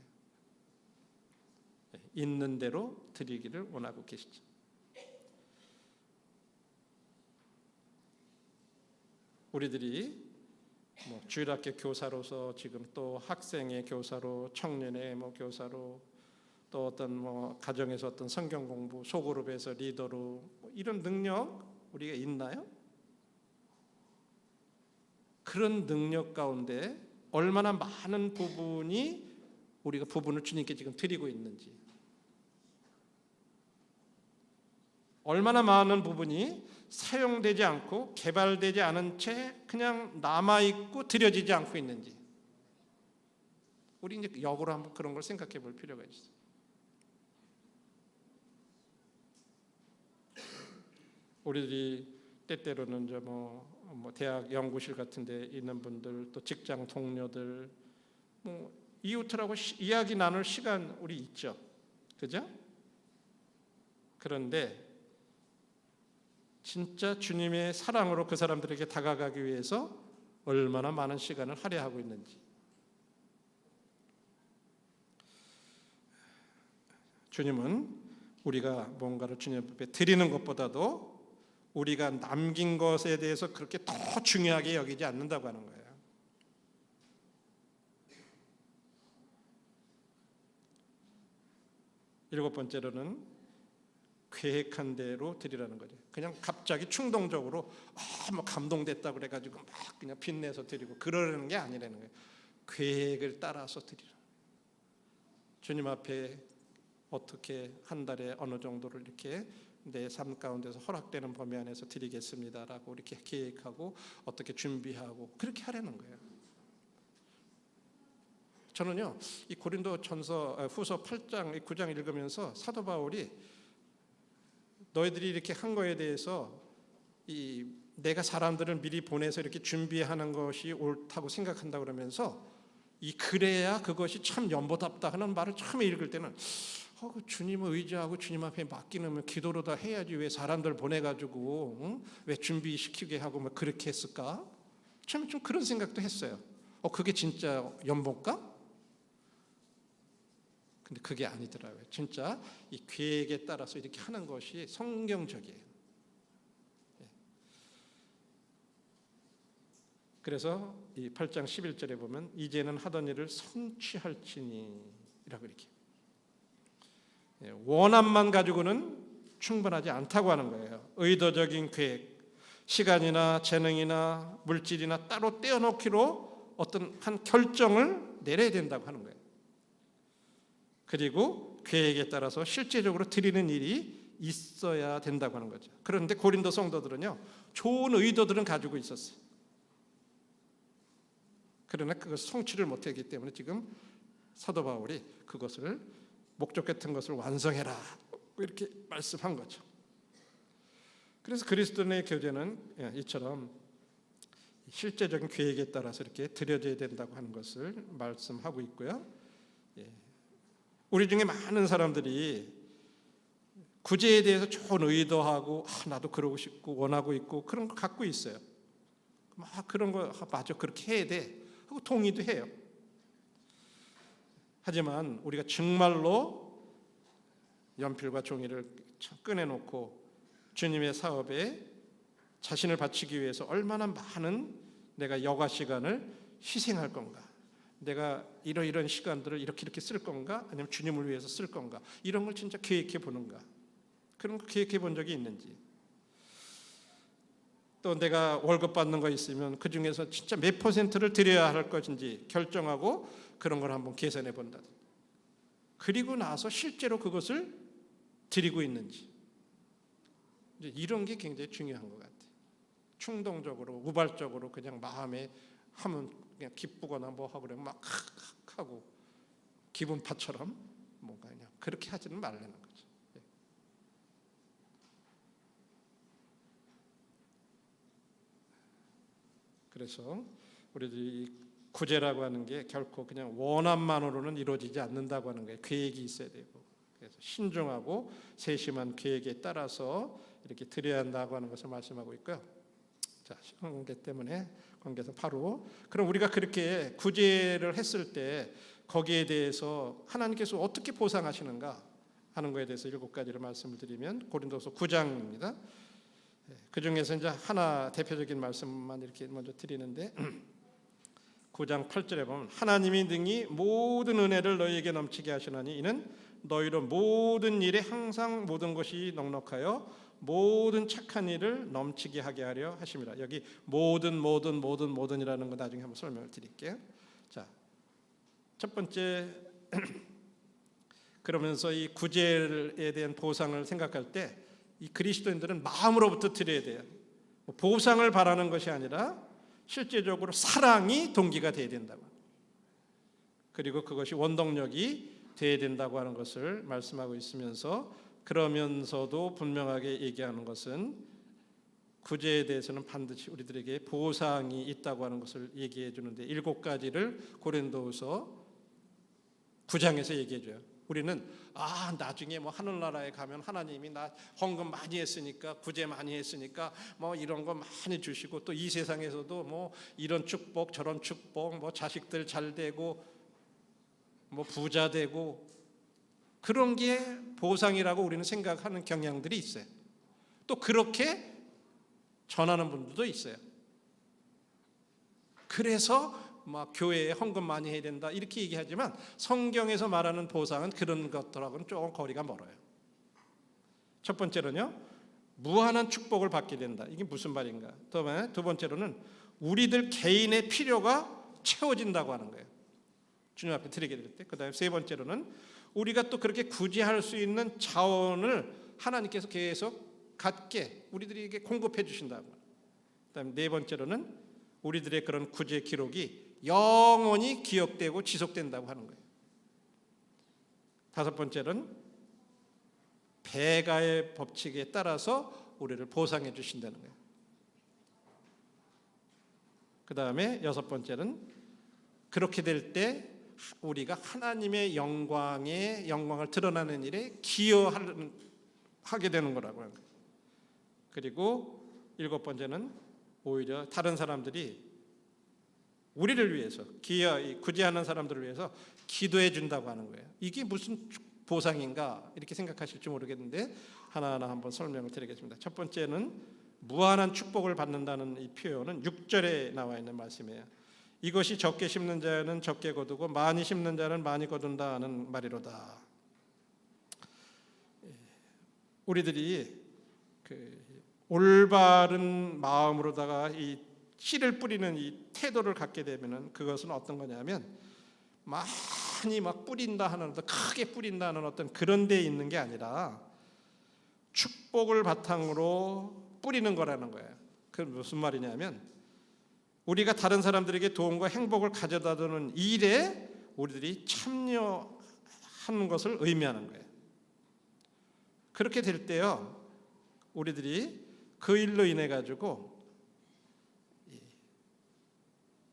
있는 대로 드리기를 원하고 계시죠. 우리들이 뭐 주일학교 교사로서 지금 또 학생의 교사로 청년의 뭐 교사로 또 어떤 뭐 가정에서 어떤 성경 공부 소그룹에서 리더로 뭐 이런 능력 우리가 있나요? 그런 능력 가운데 얼마나 많은 부분이 우리가 부분을 주님께 지금 드리고 있는지, 얼마나 많은 부분이 사용되지 않고 개발되지 않은 채 그냥 남아있고 드려지지 않고 있는지, 우리 이제 역으로 한번 그런 걸 생각해 볼 필요가 있어요. 우리들이 때때로는 이제 뭐 대학 연구실 같은 데 있는 분들, 또 직장 동료들, 뭐 이웃들하고 이야기 나눌 시간 우리 있죠. 그죠? 그런데 진짜 주님의 사랑으로 그 사람들에게 다가가기 위해서 얼마나 많은 시간을 할애하고 있는지. 주님은 우리가 뭔가를 주님 앞에 드리는 것보다도 우리가 남긴 것에 대해서 그렇게 더 중요하게 여기지 않는다고 하는 거예요. 일곱 번째로는 계획한 대로 드리라는 거죠. 그냥 갑자기 충동적으로 뭐 감동됐다 그래가지고 막 그냥 빚내서 드리고 그러는 게 아니라는 거예요. 계획을 따라서 드리라. 주님 앞에 어떻게 한 달에 어느 정도를 이렇게 내 삶 가운데서 허락되는 범위 안에서 드리겠습니다라고 이렇게 계획하고 어떻게 준비하고 그렇게 하라는 거예요. 저는요, 이 고린도전서 후서 8장 9장 읽으면서 사도 바울이 너희들이 이렇게 한 거에 대해서 내가 사람들을 미리 보내서 이렇게 준비하는 것이 옳다고 생각한다 그러면서 그래야 그것이 참 연보답다 하는 말을 처음에 읽을 때는 주님을 의지하고 주님 앞에 맡기면 기도로 다 해야지 왜 사람들 보내가지고 왜 준비시키게 하고 뭐 그렇게 했을까? 처음에 좀 그런 생각도 했어요. 그게 진짜 연봉가? 근데 그게 아니더라고요. 진짜 이 계획에 따라서 이렇게 하는 것이 성경적이에요. 그래서 이 8장 11절에 보면 이제는 하던 일을 성취할지니 이라고 이렇게 원함만 가지고는 충분하지 않다고 하는 거예요. 의도적인 계획, 시간이나 재능이나 물질이나 따로 떼어놓기로 어떤 한 결정을 내려야 된다고 하는 거예요. 그리고 계획에 따라서 실제적으로 드리는 일이 있어야 된다고 하는 거죠. 그런데 고린도 성도들은요, 좋은 의도들은 가지고 있었어요. 그러나 그것을 성취를 못했기 때문에 지금 사도 바울이 그것을 목적 같은 것을 완성해라 이렇게 말씀한 거죠. 그래서 그리스도인의 교제는 이처럼 실제적인 계획에 따라서 이렇게 드려져야 된다고 하는 것을 말씀하고 있고요. 우리 중에 많은 사람들이 구제에 대해서 좋은 의도하고 나도 그러고 싶고 원하고 있고 그런 거 갖고 있어요. 그런 거 맞아 그렇게 해야 돼 하고 동의도 해요. 하지만 우리가 정말로 연필과 종이를 꺼내놓고 주님의 사업에 자신을 바치기 위해서 얼마나 많은 내가 여가 시간을 희생할 건가, 내가 이런 시간들을 이렇게 쓸 건가, 아니면 주님을 위해서 쓸 건가, 이런 걸 진짜 계획해 보는가, 그런 거 계획해 본 적이 있는지, 또 내가 월급 받는 거 있으면 그 중에서 진짜 몇 %를 드려야 할 것인지 결정하고 그런 걸 한번 계산해 본다. 그리고 나서 실제로 그것을 드리고 있는지, 이런 게 굉장히 중요한 것 같아요. 충동적으로 우발적으로 그냥 마음에 하면 그냥 기쁘거나 뭐 하고 그러면 막 하고 기분파처럼 뭔가 그냥 그렇게 하지는 말라는 거죠. 그래서 우리들이 구제라고 하는 게 결코 그냥 원함만으로는 이루어지지 않는다고 하는 거예요. 계획이 있어야 되고, 그래서 신중하고 세심한 계획에 따라서 이렇게 드려야 한다고 하는 것을 말씀하고 있고요. 자, 시간 관계 때문에 관계에서 바로 그럼 우리가 그렇게 구제를 했을 때 거기에 대해서 하나님께서 어떻게 보상하시는가 하는 것에 대해서 7가지를 말씀을 드리면 고린도서 9장입니다. 그 중에서 이제 하나 대표적인 말씀만 이렇게 먼저 드리는데 9장 8절에 보면 하나님이 능히 모든 은혜를 너희에게 넘치게 하시나니 이는 너희로 모든 일에 항상 모든 것이 넉넉하여 모든 착한 일을 넘치게 하게 하려 하심이라. 여기 모든이라는 거 나중에 한번 설명을 드릴게요. 자, 첫 번째 그러면서 이 구제에 대한 보상을 생각할 때 이 그리스도인들은 마음으로부터 드려야 돼요. 보상을 바라는 것이 아니라 실제적으로 사랑이 동기가 돼야 된다고. 그리고 그것이 원동력이 돼야 된다고 하는 것을 말씀하고 있으면서 그러면서도 분명하게 얘기하는 것은 구제에 대해서는 반드시 우리들에게 보상이 있다고 하는 것을 얘기해 주는데 7가지를 고린도후서 9장에서 얘기해 줘요. 우리는 나중에 뭐 하늘나라에 가면 하나님이 나 헌금 많이 했으니까 구제 많이 했으니까 뭐 이런 거 많이 주시고 또 이 세상에서도 뭐 이런 축복 저런 축복 뭐 자식들 잘 되고 뭐 부자 되고 그런 게 보상이라고 우리는 생각하는 경향들이 있어요. 또 그렇게 전하는 분들도 있어요. 그래서 막 교회에 헌금 많이 해야 된다 이렇게 얘기하지만 성경에서 말하는 보상은 그런 것들하고는 조금 거리가 멀어요. 첫 번째로는요, 무한한 축복을 받게 된다. 이게 무슨 말인가? 두 번째로는 우리들 개인의 필요가 채워진다고 하는 거예요. 주님 앞에 드리게 될 때. 그다음에 세 번째로는 우리가 또 그렇게 구제할 수 있는 자원을 하나님께서 계속 갖게 우리들에게 공급해 주신다고. 그다음에 네 번째로는 우리들의 그런 구제 기록이 영원히 기억되고 지속된다고 하는 거예요. 다섯 번째는 배가의 법칙에 따라서 우리를 보상해 주신다는 거예요. 그 다음에 여섯 번째는 그렇게 될 때 우리가 하나님의 영광을 드러나는 일에 기여하게 되는 거라고 하는 거예요. 그리고 일곱 번째는 오히려 다른 사람들이 우리를 위해서 구제하는 사람들을 위해서 기도해 준다고 하는 거예요. 이게 무슨 보상인가 이렇게 생각하실지 모르겠는데 하나하나 한번 설명을 드리겠습니다. 첫 번째는 무한한 축복을 받는다는 이 표현은 6절에 나와 있는 말씀이에요. 이것이 적게 심는 자는 적게 거두고 많이 심는 자는 많이 거둔다는 말이로다. 우리들이 올바른 마음으로다가 이 씨를 뿌리는 이 태도를 갖게 되면은 그것은 어떤 거냐면 많이 막 뿌린다 하는 크게 뿌린다 하는 어떤 그런 데 있는 게 아니라 축복을 바탕으로 뿌리는 거라는 거예요. 그게 무슨 말이냐면 우리가 다른 사람들에게 도움과 행복을 가져다 주는 일에 우리들이 참여하는 것을 의미하는 거예요. 그렇게 될 때요, 우리들이 그 일로 인해 가지고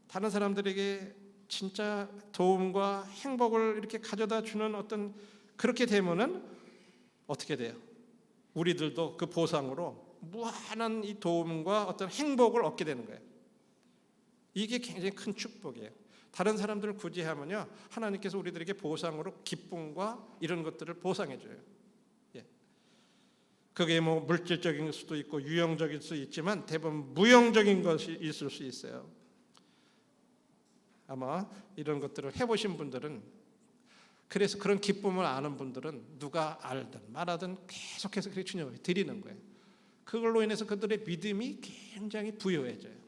다른 사람들에게 진짜 도움과 행복을 이렇게 가져다 주는 어떤, 그렇게 되면은 어떻게 돼요? 우리들도 그 보상으로 무한한 이 도움과 어떤 행복을 얻게 되는 거예요. 이게 굉장히 큰 축복이에요. 다른 사람들을 구제하면요, 하나님께서 우리들에게 보상으로 기쁨과 이런 것들을 보상해 줘요. 그게 뭐 물질적인 수도 있고 유형적일 수 있지만 대부분 무형적인 것이 있을 수 있어요. 아마 이런 것들을 해보신 분들은, 그래서 그런 기쁨을 아는 분들은 누가 알든 말하든 계속해서 그렇게 주님을 드리는 거예요. 그걸로 인해서 그들의 믿음이 굉장히 부여해져요.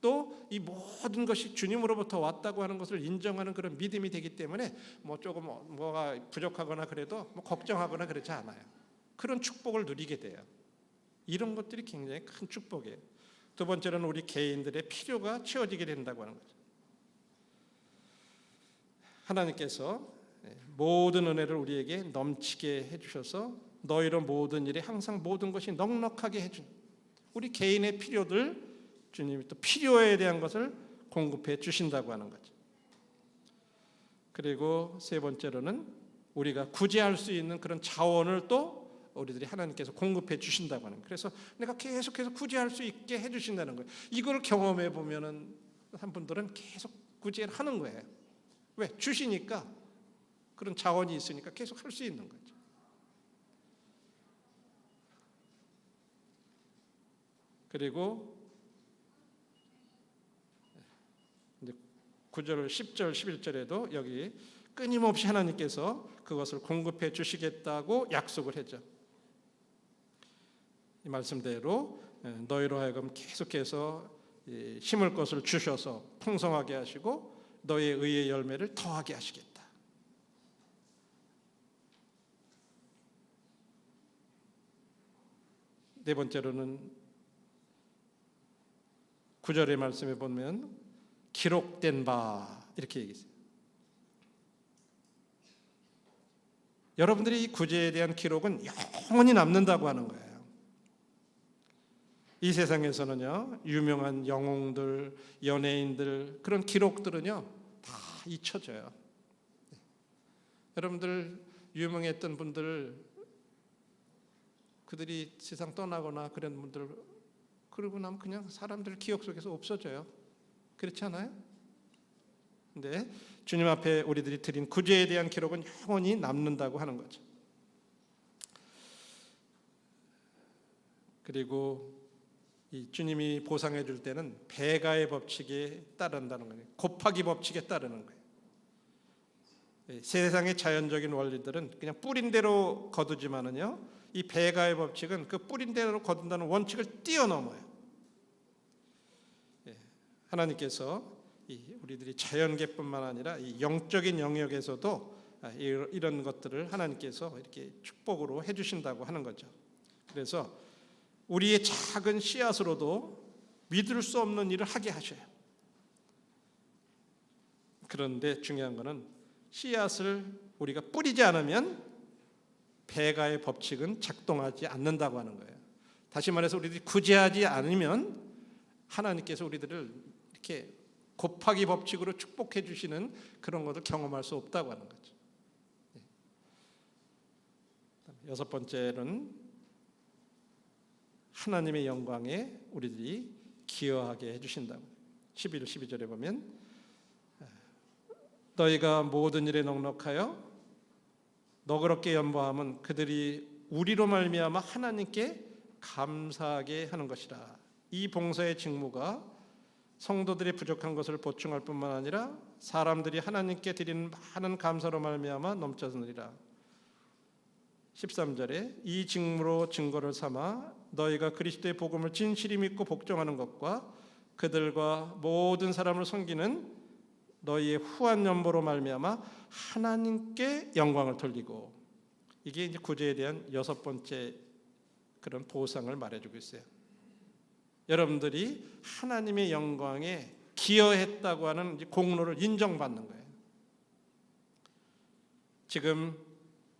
또 이 모든 것이 주님으로부터 왔다고 하는 것을 인정하는 그런 믿음이 되기 때문에 뭐 조금 뭐가 부족하거나 그래도 뭐 걱정하거나 그러지 않아요. 그런 축복을 누리게 돼요. 이런 것들이 굉장히 큰 축복이에요. 두 번째로는 우리 개인들의 필요가 채워지게 된다고 하는 거죠. 하나님께서 모든 은혜를 우리에게 넘치게 해주셔서 너희로 모든 일에 항상 모든 것이 넉넉하게 해준 우리 개인의 필요들, 주님이 또 필요에 대한 것을 공급해 주신다고 하는 거죠. 그리고 세 번째로는 우리가 구제할 수 있는 그런 자원을 또 우리들이 하나님께서 공급해 주신다고 하는 거예요. 그래서 내가 계속해서 구제할 수 있게 해 주신다는 거예요. 이걸 경험해 보면은 한 분들은 계속 구제를 하는 거예요. 왜? 주시니까, 그런 자원이 있으니까 계속 할 수 있는 거죠. 그리고 9절, 10절, 11절에도 여기 끊임없이 하나님께서 그것을 공급해 주시겠다고 약속을 했죠. 이 말씀대로 너희로 하여금 계속해서 심을 것을 주셔서 풍성하게 하시고 너희의 의의 열매를 더하게 하시겠다. 네 번째로는 9절의 말씀에 보면 기록된 바 이렇게 얘기했어요. 여러분들이 이 구제에 대한 기록은 영원히 남는다고 하는 거예요. 이 세상에서는요, 유명한 영웅들, 연예인들, 그런 기록들은요 다 잊혀져요. 여러분들 유명했던 분들, 그들이 세상 떠나거나 그런 분들, 그러고 나면 그냥 사람들 기억 속에서 없어져요. 그렇지 않아요? 근데 주님 앞에 우리들이 드린 구제에 대한 기록은 영원히 남는다고 하는 거죠. 그리고 이 주님이 보상해 줄 때는 배가의 법칙에 따른다는 거예요. 곱하기 법칙에 따르는 거예요. 세상의 자연적인 원리들은 그냥 뿌린 대로 거두지만은요, 이 배가의 법칙은 그 뿌린 대로 거둔다는 원칙을 뛰어넘어요. 하나님께서 우리들이 자연계뿐만 아니라 이 영적인 영역에서도 이런 것들을 하나님께서 이렇게 축복으로 해주신다고 하는 거죠. 그래서 우리의 작은 씨앗으로도 믿을 수 없는 일을 하게 하셔요. 그런데 중요한 것은 씨앗을 우리가 뿌리지 않으면 배가의 법칙은 작동하지 않는다고 하는 거예요. 다시 말해서 우리들이 구제하지 않으면 하나님께서 우리들을 이렇게 곱하기 법칙으로 축복해 주시는 그런 것을 경험할 수 없다고 하는 거죠. 여섯 번째는 하나님의 영광에 우리들이 기여하게 해주신다고. 11, 12절에 보면 너희가 모든 일에 넉넉하여 너그럽게 연보함은 그들이 우리로 말미암아 하나님께 감사하게 하는 것이라. 이 봉사의 직무가 성도들이 부족한 것을 보충할 뿐만 아니라 사람들이 하나님께 드리는 많은 감사로 말미암아 넘쳐서느니라. 13절에 이 직무로 증거를 삼아 너희가 그리스도의 복음을 진실히 믿고 복종하는 것과 그들과 모든 사람을 섬기는 너희의 후한 연보로 말미암아 하나님께 영광을 돌리고. 이게 이제 구제에 대한 여섯 번째 그런 보상을 말해주고 있어요. 여러분들이 하나님의 영광에 기여했다고 하는 공로를 인정받는 거예요. 지금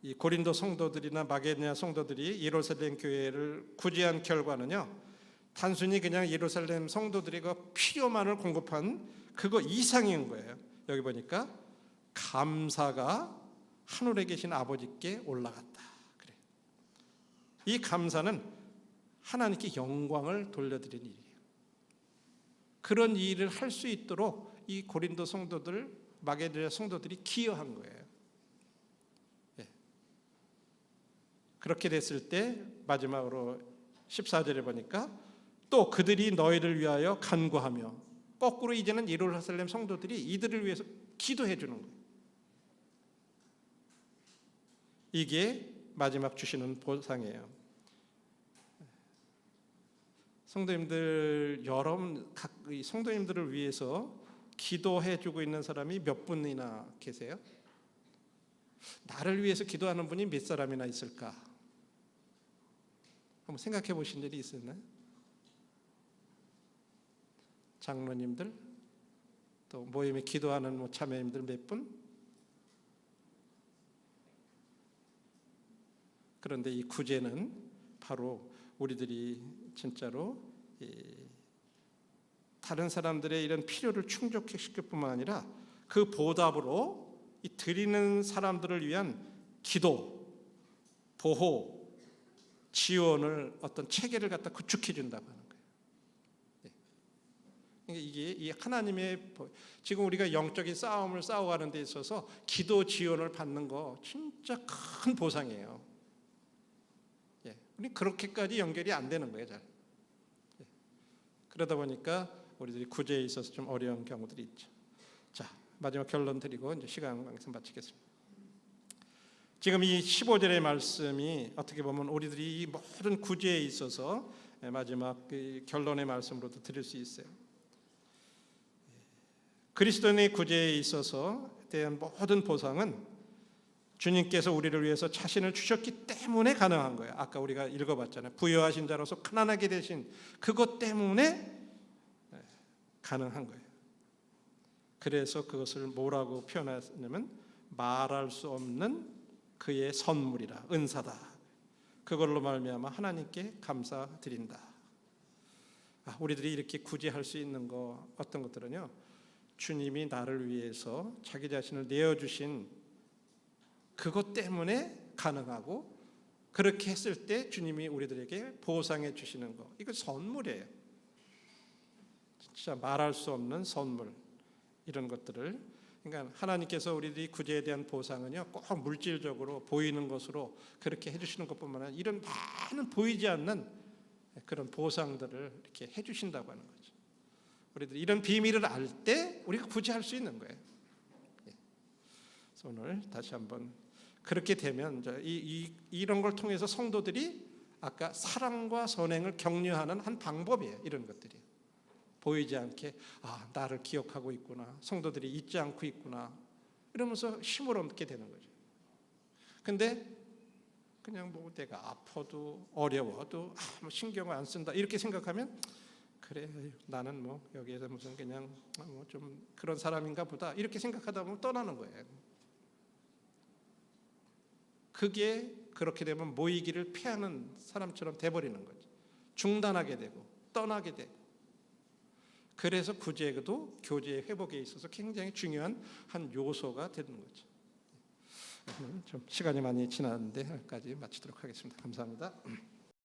이 고린도 성도들이나 마게도냐 성도들이 예루살렘 교회를 구제한 결과는요, 단순히 그냥 예루살렘 성도들이 그 필요만을 공급한 그거 이상인 거예요. 여기 보니까 감사가 하늘에 계신 아버지께 올라갔다. 그래. 이 감사는 하나님께 영광을 돌려드리는 일이에요. 그런 일을 할 수 있도록 이 고린도 성도들, 마게도냐 성도들이 기여한 거예요. 예. 그렇게 됐을 때 마지막으로 14절에 보니까 또 그들이 너희를 위하여 간구하며, 거꾸로 이제는 예루살렘 성도들이 이들을 위해서 기도해 주는 거예요. 이게 마지막 주시는 보상이에요. 성도님들, 여러분 성도님들을 위해서 기도해 주고 있는 사람이 몇 분이나 계세요? 나를 위해서 기도하는 분이 몇 사람이나 있을까? 한번 생각해 보신 일이 있었나요? 장로님들, 또 모임에 기도하는 자매님들 몇 분? 그런데 이 구제는 바로 우리들이 진짜로 다른 사람들의 이런 필요를 충족시킬 뿐만 아니라 그 보답으로 이 드리는 사람들을 위한 기도, 보호, 지원을 어떤 체계를 갖다 구축해 준다고 하는 거예요. 이게 이 하나님의, 지금 우리가 영적인 싸움을 싸워가는 데 있어서 기도 지원을 받는 거 진짜 큰 보상이에요. 우리 그렇게까지 연결이 안 되는 거예요, 잘. 그러다 보니까 우리들이 구제에 있어서 좀 어려운 경우들이 있죠. 자, 마지막 결론 드리고 이제 시간 관계상 마치겠습니다. 지금 이 15절의 말씀이 어떻게 보면 우리들이 이 모든 구제에 있어서 마지막 결론의 말씀으로도 드릴 수 있어요. 그리스도인의 구제에 있어서 대한 모든 보상은 주님께서 우리를 위해서 자신을 주셨기 때문에 가능한 거예요. 아까 우리가 읽어봤잖아요. 부여하신 자로서 가난하게 되신 그것 때문에 가능한 거예요. 그래서 그것을 뭐라고 표현하냐면 말할 수 없는 그의 선물이라, 은사다. 그걸로 말미암아 하나님께 감사드린다. 우리들이 이렇게 구제할 수 있는 거, 어떤 것들은요, 주님이 나를 위해서 자기 자신을 내어주신 그것 때문에 가능하고, 그렇게 했을 때 주님이 우리들에게 보상해 주시는 거, 이거 선물이에요. 진짜 말할 수 없는 선물, 이런 것들을, 그러니까 하나님께서 우리들이 구제에 대한 보상은요, 꼭 물질적으로 보이는 것으로 그렇게 해주시는 것뿐만 아니라 이런 많은 보이지 않는 그런 보상들을 이렇게 해주신다고 하는 거죠. 우리들이 이런 비밀을 알 때 우리가 구제할 수 있는 거예요. 그래서 오늘 다시 한번 그렇게 되면 이런 걸 통해서 성도들이 아까 사랑과 선행을 격려하는 한 방법이에요. 이런 것들이 보이지 않게 나를 기억하고 있구나, 성도들이 잊지 않고 있구나, 이러면서 힘을 얻게 되는 거죠. 근데 그냥 내가 아파도 어려워도 신경을 안 쓴다 이렇게 생각하면, 그래 나는 여기에서 무슨 그냥 좀 그런 사람인가 보다 이렇게 생각하다 보면 떠나는 거예요. 그게 그렇게 되면 모이기를 피하는 사람처럼 돼버리는 거죠. 중단하게 되고 떠나게 되고. 그래서 구제도 교제의 회복에 있어서 굉장히 중요한 한 요소가 되는 거죠. 오늘 좀 시간이 많이 지났는데 여기까지 마치도록 하겠습니다. 감사합니다.